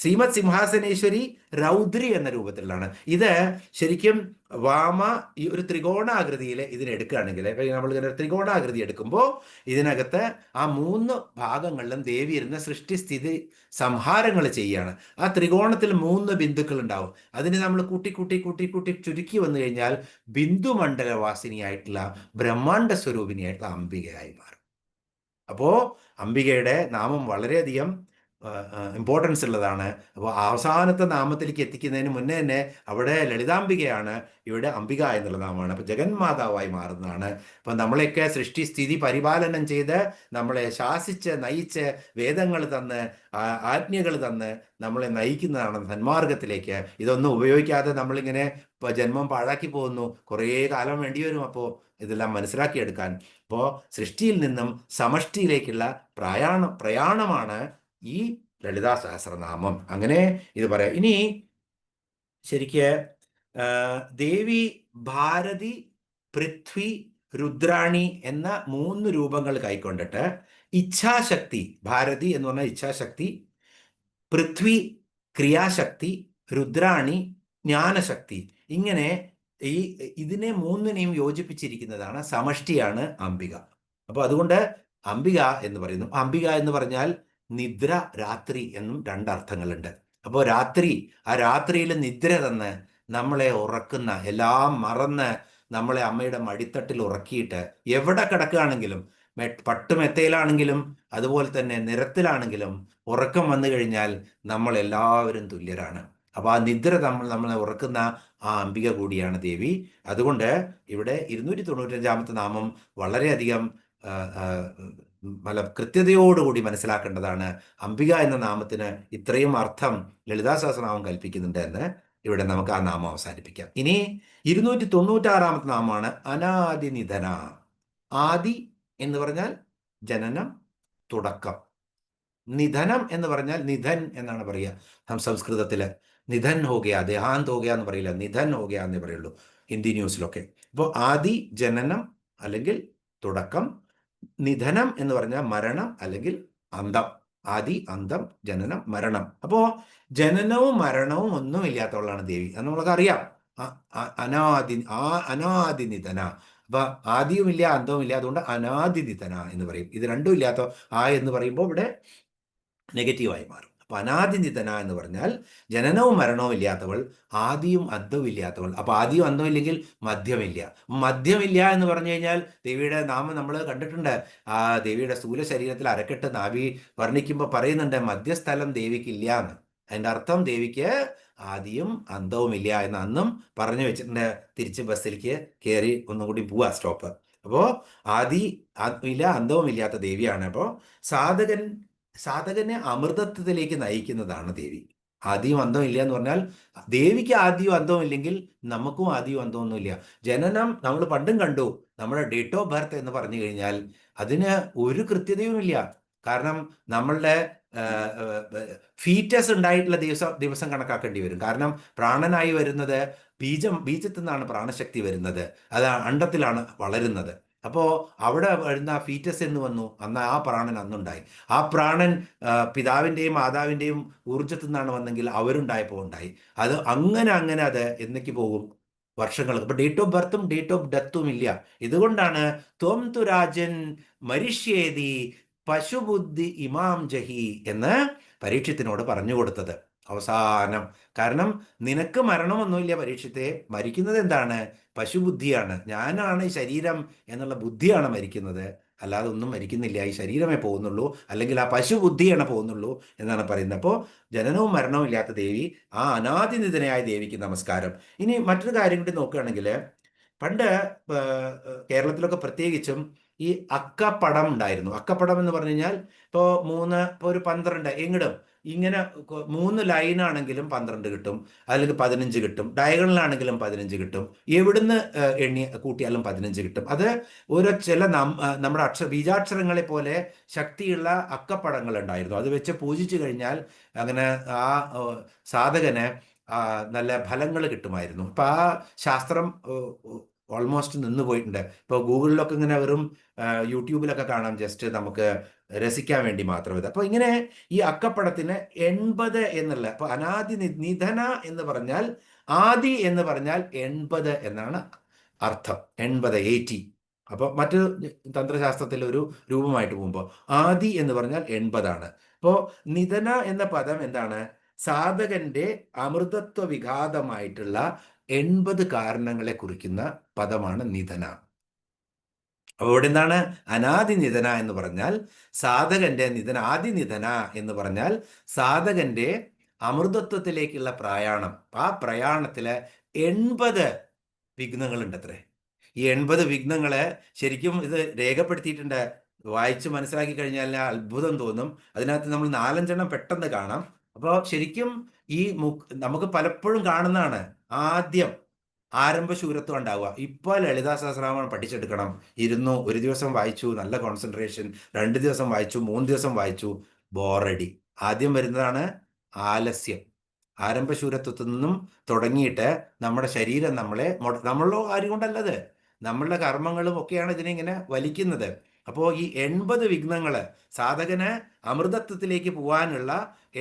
ശ്രീമത് സിംഹാസനേശ്വരി രൗദ്രി എന്ന രൂപത്തിലാണ്. ഇത് ശരിക്കും വാമ ഈ ഒരു ത്രികോണാകൃതിയിൽ ഇതിനെടുക്കുകയാണെങ്കിൽ, നമ്മൾ ഇങ്ങനെ ത്രികോണാകൃതി എടുക്കുമ്പോൾ ഇതിനകത്ത് ആ 3 ഭാഗങ്ങളിലും ദേവി ഇരുന്ന സൃഷ്ടിസ്ഥിതി സംഹാരങ്ങൾ ചെയ്യുകയാണ്. ആ ത്രികോണത്തിൽ 3 ബിന്ദുക്കൾ ഉണ്ടാവും. അതിന് നമ്മൾ കൂട്ടി ചുരുക്കി വന്നു കഴിഞ്ഞാൽ ബിന്ദുമണ്ഡലവാസിനിയായിട്ടുള്ള ബ്രഹ്മാണ്ഡ സ്വരൂപിണിയായിട്ടുള്ള അംബികയായി മാറും. അപ്പോൾ അംബികയുടെ നാമം വളരെയധികം ഇമ്പോർട്ടൻസ് ഉള്ളതാണ്. അപ്പോൾ അവസാനത്തെ നാമത്തിലേക്ക് എത്തിക്കുന്നതിന് മുന്നേ തന്നെ അവിടെ ലളിതാംബികയാണ്, ഇവിടെ അംബിക എന്നുള്ള നാമമാണ്. അപ്പോൾ ജഗന്മാതാവായി മാറുന്നതാണ്. അപ്പം നമ്മളെയൊക്കെ സൃഷ്ടി സ്ഥിതി പരിപാലനം ചെയ്ത് നമ്മളെ ശാസിച്ച് നയിച്ച് വേദങ്ങൾ തന്ന് ആജ്ഞകൾ തന്ന് നമ്മളെ നയിക്കുന്നതാണ് സന്മാർഗത്തിലേക്ക്. ഇതൊന്നും ഉപയോഗിക്കാതെ നമ്മളിങ്ങനെ ജന്മം പാഴാക്കി പോകുന്നു, കുറേ കാലം വേണ്ടി വരും അപ്പോൾ ഇതെല്ലാം മനസ്സിലാക്കിയെടുക്കാൻ. അപ്പോൾ സൃഷ്ടിയിൽ നിന്നും സമഷ്ടിയിലേക്കുള്ള പ്രയാണമാണ് ഈ ലളിതാ സഹസ്രനാമം. അങ്ങനെ ഇത് പറയാം. ഇനി ശരിക്ക് ദേവി ഭാരതി, പൃഥ്വി, രുദ്രാണി എന്ന 3 രൂപങ്ങൾ കൈക്കൊണ്ടിട്ട് ഇച്ഛാശക്തി, ഭാരതി എന്ന് പറഞ്ഞാൽ ഇച്ഛാശക്തി, പൃഥ്വി ക്രിയാശക്തി, രുദ്രാണി ജ്ഞാനശക്തി, ഇങ്ങനെ ഈ ഇതിനെ 3നെയും യോജിപ്പിച്ചിരിക്കുന്നതാണ് സമഷ്ടിയാണ് അംബിക. അപ്പോൾ അതുകൊണ്ട് അംബിക എന്ന് പറയുന്നു. അംബിക എന്ന് പറഞ്ഞാൽ നിദ്ര, രാത്രി എന്നും 2 അർത്ഥങ്ങളുണ്ട്. അപ്പോൾ രാത്രി, ആ രാത്രിയിൽ നിദ്ര തന്ന് നമ്മളെ ഉറക്കുന്ന, എല്ലാം മറന്ന് നമ്മളെ അമ്മയുടെ മടിത്തട്ടിൽ ഉറക്കിയിട്ട് എവിടെ കിടക്കുകയാണെങ്കിലും, പട്ടുമെത്തയിലാണെങ്കിലും അതുപോലെ തന്നെ നിരത്തിലാണെങ്കിലും ഉറക്കം വന്നു കഴിഞ്ഞാൽ നമ്മൾ എല്ലാവരും തുല്യരാണ്. അപ്പോൾ ആ നിദ്ര നമ്മളെ ഉറക്കുന്ന ആ അംബിക കൂടിയാണ് ദേവി. അതുകൊണ്ട് ഇവിടെ 295-ാമത്തെ നാമം വളരെയധികം കൃത്യതയോടുകൂടി മനസ്സിലാക്കേണ്ടതാണ്. അംബിക എന്ന നാമത്തിന് ഇത്രയും അർത്ഥം ലളിതാ സഹസ്രനാമം കൽപ്പിക്കുന്നുണ്ട് എന്ന് ഇവിടെ നമുക്ക് ആ നാമം അവസാനിപ്പിക്കാം. ഇനി 296-ാമത്തെ നാമമാണ് അനാദിനിധന. ആദി എന്ന് പറഞ്ഞാൽ ജനനം, തുടക്കം. നിധനം എന്ന് പറഞ്ഞാൽ നിധൻ എന്നാണ് പറയുക സംസ്കൃതത്തില്. നിധൻ ഹോ ഗയാ, ദേഹാന്ത് ഹോ ഗയാ എന്ന് പറയില്ല, നിധൻ ഹോ ഗയാ എന്നേ പറയുള്ളൂ ഹിന്ദി ന്യൂസിലൊക്കെ. അപ്പോൾ ആദി ജനനം അല്ലെങ്കിൽ തുടക്കം, നിധനം എന്ന് പറഞ്ഞാൽ മരണം അല്ലെങ്കിൽ അന്തം. ആദി, അന്തം, ജനനം, മരണം. അപ്പോൾ ജനനവും മരണവും ഒന്നും ഇല്ലാത്തവളാണ് ദേവി. അത് നമ്മൾക്ക് അറിയാം. അനാദി നിധന. അപ്പൊ ആദിയുമില്ല അന്തവുമില്ല, അതുകൊണ്ട് അനാദിനിധന എന്ന് പറയും. ഇത് രണ്ടും ഇല്ലാത്ത എന്ന് പറയുമ്പോൾ ഇവിടെ നെഗറ്റീവായി മാറും. അപ്പൊ അനാദിനിധന എന്ന് പറഞ്ഞാൽ ജനനവും മരണവും ഇല്ലാത്തവൾ, ആദിയും അന്തവും ഇല്ലാത്തവൾ. അപ്പൊ ആദിയും അന്തവും ഇല്ലെങ്കിൽ മധ്യമില്ല. മധ്യമില്ല എന്ന് പറഞ്ഞു കഴിഞ്ഞാൽ ദേവിയുടെ നാമം നമ്മൾ കണ്ടിട്ടുണ്ട്. ആ ദേവിയുടെ സ്ഥൂല ശരീരത്തിൽ അരക്കെട്ട് നാഭി വർണ്ണിക്കുമ്പോൾ പറയുന്നുണ്ട് മധ്യസ്ഥലം ദേവിക്കില്ല എന്ന്. അതിൻ്റെ അർത്ഥം ദേവിക്ക് ആദിയും അന്തവും ഇല്ല എന്ന് അന്നും പറഞ്ഞു വെച്ചിട്ടുണ്ട്. തിരിച്ച് ബസ്സിലേക്ക് കയറി ഒന്നും കൂടി പോവാ സ്റ്റോപ്പ്. അപ്പോൾ ആദി ഇല്ല അന്തവും ഇല്ലാത്ത ദേവിയാണ്. അപ്പോൾ സാധകനെ അമൃതത്വത്തിലേക്ക് നയിക്കുന്നതാണ് ദേവി. ആദിയും അന്തവും ഇല്ല എന്ന് പറഞ്ഞാൽ ദേവിക്ക് ആദിയും അന്തവും ഇല്ലെങ്കിൽ നമുക്കും ആദിയും അന്തവും ഒന്നുമില്ല. ജനനം നമ്മൾ പണ്ടും കണ്ടു. നമ്മുടെ ഡേറ്റ് ഓഫ് ബർത്ത് എന്ന് പറഞ്ഞു കഴിഞ്ഞാൽ അതിന് ഒരു കൃത്യതയുമില്ല. കാരണം നമ്മളുടെ ഫീറ്റസ് ഉണ്ടായിട്ടുള്ള ദിവസം കണക്കാക്കേണ്ടി വരും. കാരണം പ്രാണനായി വരുന്നത് ബീജത്തിൽ നിന്നാണ് പ്രാണശക്തി വരുന്നത്. അത് അണ്ടത്തിലാണ് വളരുന്നത്. അപ്പോൾ അവിടെ വരുന്ന ഫീറ്റസ് എന്ന് വന്നു, അന്ന് ആ പ്രാണൻ അന്നുണ്ടായി. ആ പ്രാണൻ പിതാവിൻ്റെയും മാതാവിൻ്റെയും ഊർജ്ജത്തിൽ നിന്നാണ് വന്നെങ്കിൽ അവരുണ്ടായപ്പോൾ ഉണ്ടായി. അത് അങ്ങനെ അത് എന്നേക്ക് പോകും, വർഷങ്ങൾക്ക്. അപ്പൊ ഡേറ്റ് ഓഫ് ബർത്തും ഡേറ്റ് ഓഫ് ഡെത്തും ഇല്ല. ഇതുകൊണ്ടാണ് ത്വം തു രാജൻ മരിഷ്യേതി പശുബുദ്ധി ഇമാം ജഹി എന്ന് പരീക്ഷത്തിനോട് പറഞ്ഞു കൊടുത്തത് അവസാനം. കാരണം നിനക്ക് മരണമൊന്നുമില്ല പരീക്ഷത്തെ, മരിക്കുന്നത് എന്താണ്? പശുബുദ്ധിയാണ്. ഞാനാണ് ഈ ശരീരം എന്നുള്ള ബുദ്ധിയാണ് മരിക്കുന്നത്, അല്ലാതെ ഒന്നും മരിക്കുന്നില്ല. ഈ ശരീരമേ പോകുന്നുള്ളൂ, അല്ലെങ്കിൽ ആ പശുബുദ്ധിയാണ് പോകുന്നുള്ളൂ എന്നാണ് പറയുന്നത്. അപ്പോൾ ജനനവും മരണവും ഇല്ലാത്ത ദേവി, ആ അനാദിനിധനയായ ദേവിക്ക് നമസ്കാരം. ഇനി മറ്റൊരു കാര്യം കൂടി നോക്കുകയാണെങ്കിൽ, പണ്ട് കേരളത്തിലൊക്കെ പ്രത്യേകിച്ചും ഈ അക്കപ്പടം ഉണ്ടായിരുന്നു. അക്കപ്പടം എന്ന് പറഞ്ഞു കഴിഞ്ഞാൽ ഇപ്പോൾ ഒരു 12 എങ്ങടും ഇങ്ങനെ 3 ലൈനാണെങ്കിലും 12 കിട്ടും, അല്ലെങ്കിൽ 15 കിട്ടും. ഡയഗണലാണെങ്കിലും 15 കിട്ടും. എവിടുന്ന് എണ്ണി കൂട്ടിയാലും 15 കിട്ടും. അത് ഓരോ ചില നമ്മുടെ ബീജാക്ഷരങ്ങളെ പോലെ ശക്തിയുള്ള അക്കപ്പടങ്ങൾ ഉണ്ടായിരുന്നു. അത് വെച്ച് പൂജിച്ചു കഴിഞ്ഞാൽ അങ്ങനെ ആ സാധകന് നല്ല ഫലങ്ങൾ കിട്ടുമായിരുന്നു. ഇപ്പം ആ ശാസ്ത്രം ഓൾമോസ്റ്റ് നിന്ന് പോയിട്ടുണ്ട്. ഇപ്പോൾ ഗൂഗിളിലൊക്കെ ഇങ്ങനെ വെറും യൂട്യൂബിലൊക്കെ കാണാം, ജസ്റ്റ് നമുക്ക് രസിക്കാൻ വേണ്ടി മാത്രം. ഇത് അപ്പോൾ ഇങ്ങനെ ഈ അക്കപ്പടത്തിന് 80 എന്നുള്ള, അപ്പോൾ അനാദി നിധന എന്ന് പറഞ്ഞാൽ, ആദി എന്ന് പറഞ്ഞാൽ 80 എന്നാണ് അർത്ഥം. 80 അപ്പോൾ മറ്റു തന്ത്രശാസ്ത്രത്തിൽ ഒരു രൂപമായിട്ട് പോകുമ്പോൾ ആദി എന്ന് പറഞ്ഞാൽ 80 അപ്പോൾ നിധന എന്ന പദം എന്താണ്? സാധകന്റെ അമൃതത്വ വിഘാതമായിട്ടുള്ള 80 കാരണങ്ങളെ കുറിക്കുന്ന പദമാണ് നിധന. അപ്പോൾ ഇവിടെ എന്താണ് അനാദിനിധന എന്ന് പറഞ്ഞാൽ? സാധകന്റെ നിധന, ആദിനിധന എന്ന് പറഞ്ഞാൽ സാധകന്റെ അമൃതത്വത്തിലേക്കുള്ള പ്രയാണം. ആ പ്രയാണത്തില് 80 വിഘ്നങ്ങളുണ്ട് അത്രേ. ഈ 80 വിഘ്നങ്ങളെ ശരിക്കും ഇത് രേഖപ്പെടുത്തിയിട്ടുണ്ട്. വായിച്ച് മനസ്സിലാക്കി കഴിഞ്ഞാൽ അത്ഭുതം തോന്നും. അതിനകത്ത് നമ്മൾ 4-5 പെട്ടെന്ന് കാണാം. അപ്പോൾ ശരിക്കും ഈ നമുക്ക് പലപ്പോഴും കാണുന്നതാണ് ആദ്യം ആരംഭശൂരത്വം ഉണ്ടാവുക. ഇപ്പോൾ ലളിതാ സഹസ്രനാമം പഠിച്ചെടുക്കണം. ഒരു ദിവസം വായിച്ചു, നല്ല കോൺസെൻട്രേഷൻ, 2 ദിവസം വായിച്ചു, 3 ദിവസം വായിച്ചു, ബോറടി. ആദ്യം വരുന്നതാണ് ആലസ്യം. ആരംഭശൂരത്വത്തിൽ നിന്നും തുടങ്ങിയിട്ട് നമ്മുടെ ശരീരം നമ്മളോ ആരും കൊണ്ടല്ലത്, നമ്മളുടെ കർമ്മങ്ങളും ഒക്കെയാണ് ഇതിനെ ഇങ്ങനെ വലിക്കുന്നത്. അപ്പോൾ ഈ 80 വിഘ്നങ്ങൾ, സാധകന് അമൃതത്വത്തിലേക്ക് പോകാനുള്ള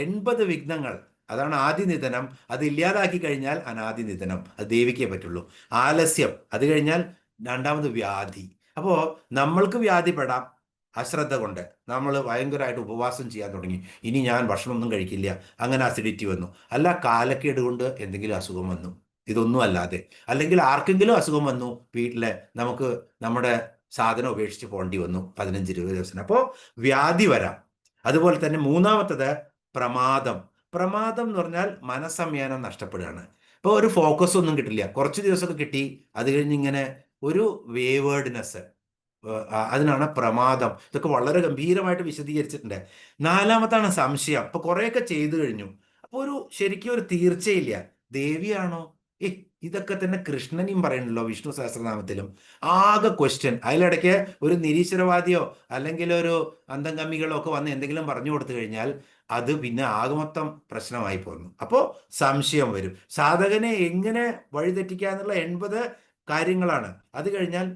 80 വിഘ്നങ്ങൾ, അതാണ് ആദിനിധനം. അത് ഇല്ലാതാക്കി കഴിഞ്ഞാൽ അനാദിനിധനം, അത് ദേവിക്കേ പറ്റുള്ളൂ. ആലസ്യം, അത് കഴിഞ്ഞാൽ രണ്ടാമത് വ്യാധി. അപ്പോൾ നമ്മൾക്ക് വ്യാധിപ്പെടാം അശ്രദ്ധ കൊണ്ട്. നമ്മൾ ഭയങ്കരമായിട്ട് ഉപവാസം ചെയ്യാൻ തുടങ്ങി, ഇനി ഞാൻ ഭക്ഷണമൊന്നും കഴിക്കില്ല, അങ്ങനെ അസിഡിറ്റി വന്നു. അല്ല, കാലക്കേട് കൊണ്ട് എന്തെങ്കിലും അസുഖം വന്നു, ഇതൊന്നും അല്ലാതെ. അല്ലെങ്കിൽ ആർക്കെങ്കിലും അസുഖം വന്നു വീട്ടിലെ, നമുക്ക് നമ്മുടെ സാധനം ഉപേക്ഷിച്ച് പോകേണ്ടി വന്നു 15-20 ദിവസത്തിന്, അപ്പോൾ വ്യാധി വരാം. അതുപോലെ തന്നെ മൂന്നാമത്തത് പ്രമാദം. പ്രമാദം എന്ന് പറഞ്ഞാൽ മനസ്സംയനം നഷ്ടപ്പെടുകയാണ്. ഇപ്പോൾ ഒരു ഫോക്കസ് ഒന്നും കിട്ടില്ല, കുറച്ച് ദിവസമൊക്കെ കിട്ടി, അത് കഴിഞ്ഞ് ഇങ്ങനെ ഒരു വേവേർഡ്നെസ്, അതിനാണ് പ്രമാദം. ഇതൊക്കെ വളരെ ഗംഭീരമായിട്ട് വിശദീകരിച്ചിട്ടുണ്ട്. നാലാമത്താണ് സംശയം. അപ്പൊ കുറെയൊക്കെ ചെയ്തു കഴിഞ്ഞു, അപ്പൊ ശരിക്കും ഒരു തീർച്ചയില്ല, ദേവിയാണോ? ഇതൊക്കെ തന്നെ കൃഷ്ണനെയും പറയണല്ലോ വിഷ്ണു സഹസ്രനാമത്തിലും. ആകെ ക്വസ്റ്റ്യൻ. അതിലിടയ്ക്ക് ഒരു നിരീശ്വരവാദിയോ അല്ലെങ്കിൽ ഒരു അന്തംഗമ്മികളോ ഒക്കെ വന്ന് എന്തെങ്കിലും പറഞ്ഞു കൊടുത്തു കഴിഞ്ഞാൽ അത് പിന്നെ ആകെ മൊത്തം പ്രശ്നമായി പോകുന്നു. അപ്പോൾ സംശയം വരും. സാധകനെ എങ്ങനെ വഴിതെറ്റിക്കുക 80 കാര്യങ്ങളാണ്. അത് കഴിഞ്ഞാൽ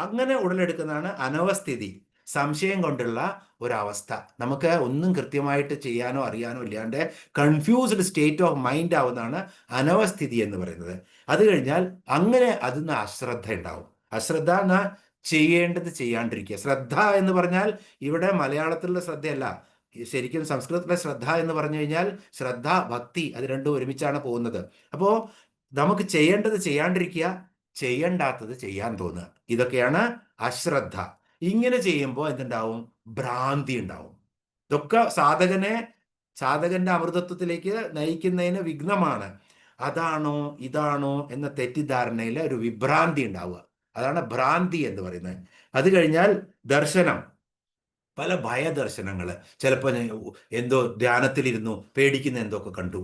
അങ്ങനെ ഉടലെടുക്കുന്നതാണ് അനവസ്ഥിതി, സംശയം കൊണ്ടുള്ള ഒരവസ്ഥ. നമുക്ക് ഒന്നും കൃത്യമായിട്ട് ചെയ്യാനോ അറിയാനോ ഇല്ലാണ്ട് കൺഫ്യൂസ്ഡ് സ്റ്റേറ്റ് ഓഫ് മൈൻഡ് ആവുന്നതാണ് അനവസ്ഥിതി എന്ന് പറയുന്നത്. അത് കഴിഞ്ഞാൽ അങ്ങനെ അതിന്ന് അശ്രദ്ധ ഉണ്ടാവും. അശ്രദ്ധ എന്നാ ചെയ്യേണ്ടത് ചെയ്യാണ്ടിരിക്കുക. ശ്രദ്ധ എന്ന് പറഞ്ഞാൽ ഇവിടെ മലയാളത്തിലുള്ള ശ്രദ്ധയല്ല, ശരിക്കും സംസ്കൃതത്തിലെ ശ്രദ്ധ എന്ന് പറഞ്ഞു കഴിഞ്ഞാൽ ശ്രദ്ധ, ഭക്തി, അത് രണ്ടും ഒരുമിച്ചാണ് പോകുന്നത്. അപ്പോൾ നമുക്ക് ചെയ്യേണ്ടത് ചെയ്യാണ്ടിരിക്കുക, ചെയ്യണ്ടാത്തത് ചെയ്യാൻ തോന്നുക, ഇതൊക്കെയാണ് അശ്രദ്ധ. ഇങ്ങനെ ചെയ്യുമ്പോൾ എന്തുണ്ടാവും? ഭ്രാന്തി ഉണ്ടാവും. ഇതൊക്കെ സാധകന്റെ അമൃതത്വത്തിലേക്ക് നയിക്കുന്നതിന് വിഘ്നമാണ്. അതാണോ ഇതാണോ എന്ന തെറ്റിദ്ധാരണയിൽ ഒരു വിഭ്രാന്തി ഉണ്ടാവുക, അതാണ് ഭ്രാന്തി എന്ന് പറയുന്നത്. അത് കഴിഞ്ഞാൽ ദർശനം, പല ഭയദർശനങ്ങൾ. ചിലപ്പോൾ എന്തോ ധ്യാനത്തിലിരുന്നു പേടിക്കുന്ന എന്തൊക്കെ കണ്ടു,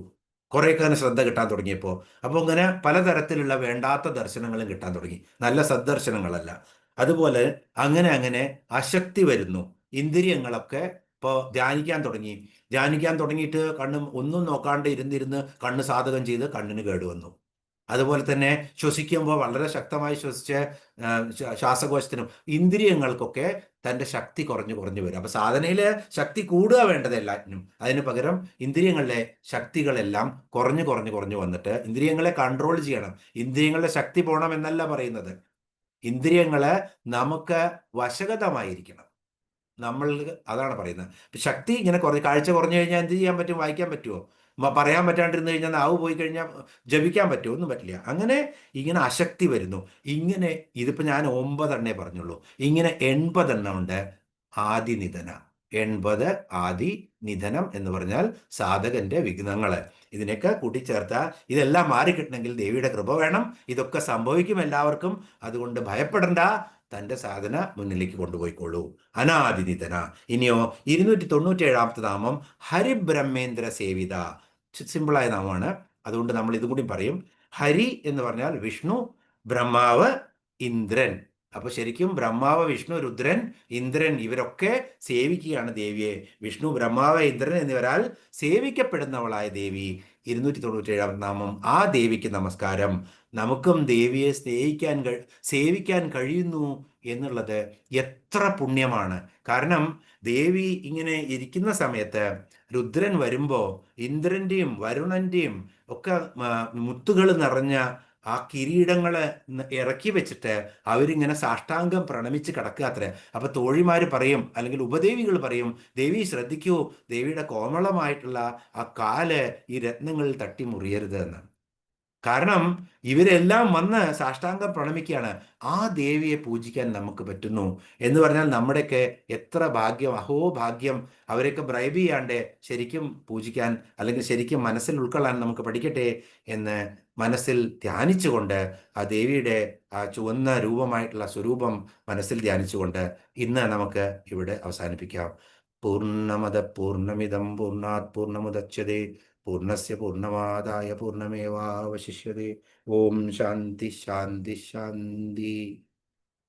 കുറേയൊക്കെ അങ്ങനെ ശ്രദ്ധ കിട്ടാൻ തുടങ്ങിയപ്പോൾ. അപ്പോൾ ഇങ്ങനെ പലതരത്തിലുള്ള വേണ്ടാത്ത ദർശനങ്ങളും കിട്ടാൻ തുടങ്ങി, നല്ല സദ്ദർശനങ്ങളല്ല. അതുപോലെ അങ്ങനെ അശക്തി വരുന്നു. ഇന്ദ്രിയങ്ങളൊക്കെ ഇപ്പോൾ ധ്യാനിക്കാൻ തുടങ്ങിയിട്ട് കണ്ണും ഒന്നും നോക്കാണ്ട് ഇരുന്നിരുന്ന് കണ്ണ് സാധകം ചെയ്ത് കണ്ണിന് കേടുവന്നു. അതുപോലെ തന്നെ ശ്വസിക്കുമ്പോൾ വളരെ ശക്തമായി ശ്വസിച്ച് ശ്വാസകോശത്തിനും ഇന്ദ്രിയങ്ങൾക്കൊക്കെ തൻ്റെ ശക്തി കുറഞ്ഞു വരും. അപ്പൊ സാധനയിൽ ശക്തി കൂടുക വേണ്ടത് എല്ലാറ്റിനും, അതിന് പകരം ഇന്ദ്രിയങ്ങളിലെ ശക്തികളെല്ലാം കുറഞ്ഞു വന്നിട്ട് ഇന്ദ്രിയങ്ങളെ കൺട്രോൾ ചെയ്യണം. ഇന്ദ്രിയങ്ങളുടെ ശക്തി പോകണം എന്നല്ല പറയുന്നത്, ഇന്ദ്രിയങ്ങള് നമുക്ക് വശഗതമായിരിക്കണം. നമ്മൾ അതാണ് പറയുന്നത്. ശക്തി ഇങ്ങനെ കാഴ്ച കുറഞ്ഞു കഴിഞ്ഞാൽ എന്ത് ചെയ്യാൻ പറ്റും? വായിക്കാൻ പറ്റുമോ? പറയാൻ പറ്റാണ്ടിരുന്നു കഴിഞ്ഞാൽ നാവ് പോയി കഴിഞ്ഞാൽ ജപിക്കാൻ പറ്റുമോ? ഒന്നും പറ്റില്ല. ഇങ്ങനെ അശക്തി വരുന്നു. ഇങ്ങനെ ഇതിപ്പോൾ ഞാൻ 9 എണ്ണേ പറഞ്ഞുള്ളൂ, ഇങ്ങനെ 80 എണ്ണം ഉണ്ട്. ആദിനിധന 80 ആദി നിധനം എന്ന് പറഞ്ഞാൽ സാധകന്റെ വിഘ്നങ്ങള്. ഇതിനൊക്കെ കൂട്ടിച്ചേർത്താൽ ഇതെല്ലാം മാറിക്കിട്ടണമെങ്കിൽ ദേവിയുടെ കൃപ വേണം. ഇതൊക്കെ സംഭവിക്കും എല്ലാവർക്കും, അതുകൊണ്ട് ഭയപ്പെടണ്ട, തൻ്റെ സാധന മുന്നിലേക്ക് കൊണ്ടുപോയിക്കോളൂ. അനാദിനിധന. ഇനിയോ 297 നാമം ഹരിബ്രഹ്മേന്ദ്ര സേവിത. സിമ്പിളായ നാമമാണ്, അതുകൊണ്ട് നമ്മൾ ഇതും കൂടി പറയും. ഹരി എന്ന് പറഞ്ഞാൽ വിഷ്ണു, ബ്രഹ്മാവ്, ഇന്ദ്രൻ. അപ്പൊ ശരിക്കും ബ്രഹ്മാവ്, വിഷ്ണു, രുദ്രൻ, ഇന്ദ്രൻ ഇവരൊക്കെ സേവിക്കുകയാണ് ദേവിയെ. വിഷ്ണു, ബ്രഹ്മാവ്, ഇന്ദ്രൻ എന്നിവരാൽ സേവിക്കപ്പെടുന്നവളായ ദേവി. 297 നാമം. ആ ദേവിക്ക് നമസ്കാരം. നമുക്കും ദേവിയെ സേവിക്കാൻ കഴിയുന്നു എന്നുള്ളത് എത്ര പുണ്യമാണ്. കാരണം ദേവി ഇങ്ങനെ ഇരിക്കുന്ന സമയത്ത് രുദ്രൻ വരുമ്പോൾ ഇന്ദ്രന്റെയും വരുണന്റെയും ഒക്കെ മുത്തുകൾ നിറഞ്ഞ ആ കിരീടങ്ങളെ ഇറക്കി വെച്ചിട്ട് അവരിങ്ങനെ സാഷ്ടാംഗം പ്രണമിച്ച് കിടക്കുക അത്രേ. അപ്പൊ തോഴിമാര് പറയും, അല്ലെങ്കിൽ ഉപദേവികൾ പറയും, ദേവി ശ്രദ്ധിക്കൂ, ദേവിയുടെ കോമളമായിട്ടുള്ള ആ കാല് ഈ രത്നങ്ങളിൽ തട്ടി മുറിയരുത് എന്ന്. കാരണം ഇവരെല്ലാം വന്ന് സാഷ്ടാംഗം പ്രണമിക്കുകയാണ്. ആ ദേവിയെ പൂജിക്കാൻ നമുക്ക് പറ്റുന്നു എന്ന് പറഞ്ഞാൽ നമ്മുടെയൊക്കെ എത്ര ഭാഗ്യം, അഹോ ഭാഗ്യം. അവരെയൊക്കെ ബ്രൈബ് ചെയ്യാണ്ട് ശരിക്കും പൂജിക്കാൻ, അല്ലെങ്കിൽ ശരിക്കും മനസ്സിൽ ഉൾക്കൊള്ളാൻ നമുക്ക് പഠിക്കട്ടെ എന്ന് മനസ്സിൽ ധ്യാനിച്ചുകൊണ്ട് ആ ദേവിയുടെ ആ ചുവന്ന രൂപമായിട്ടുള്ള സ്വരൂപം മനസ്സിൽ ധ്യാനിച്ചുകൊണ്ട് ഇന്ന് നമുക്ക് ഇവിടെ അവസാനിപ്പിക്കാം. പൂർണ്ണമദ പൂർണ്ണമിദം പൂർണ്ണാത് പൂർണ്ണമുദച്യതേ പൂർണ്ണസ്യ പൂർണ്ണമാദായ പൂർണ്ണമേവാവശിഷ്യതേ. ഓം ശാന്തി ശാന്തി ശാന്തി.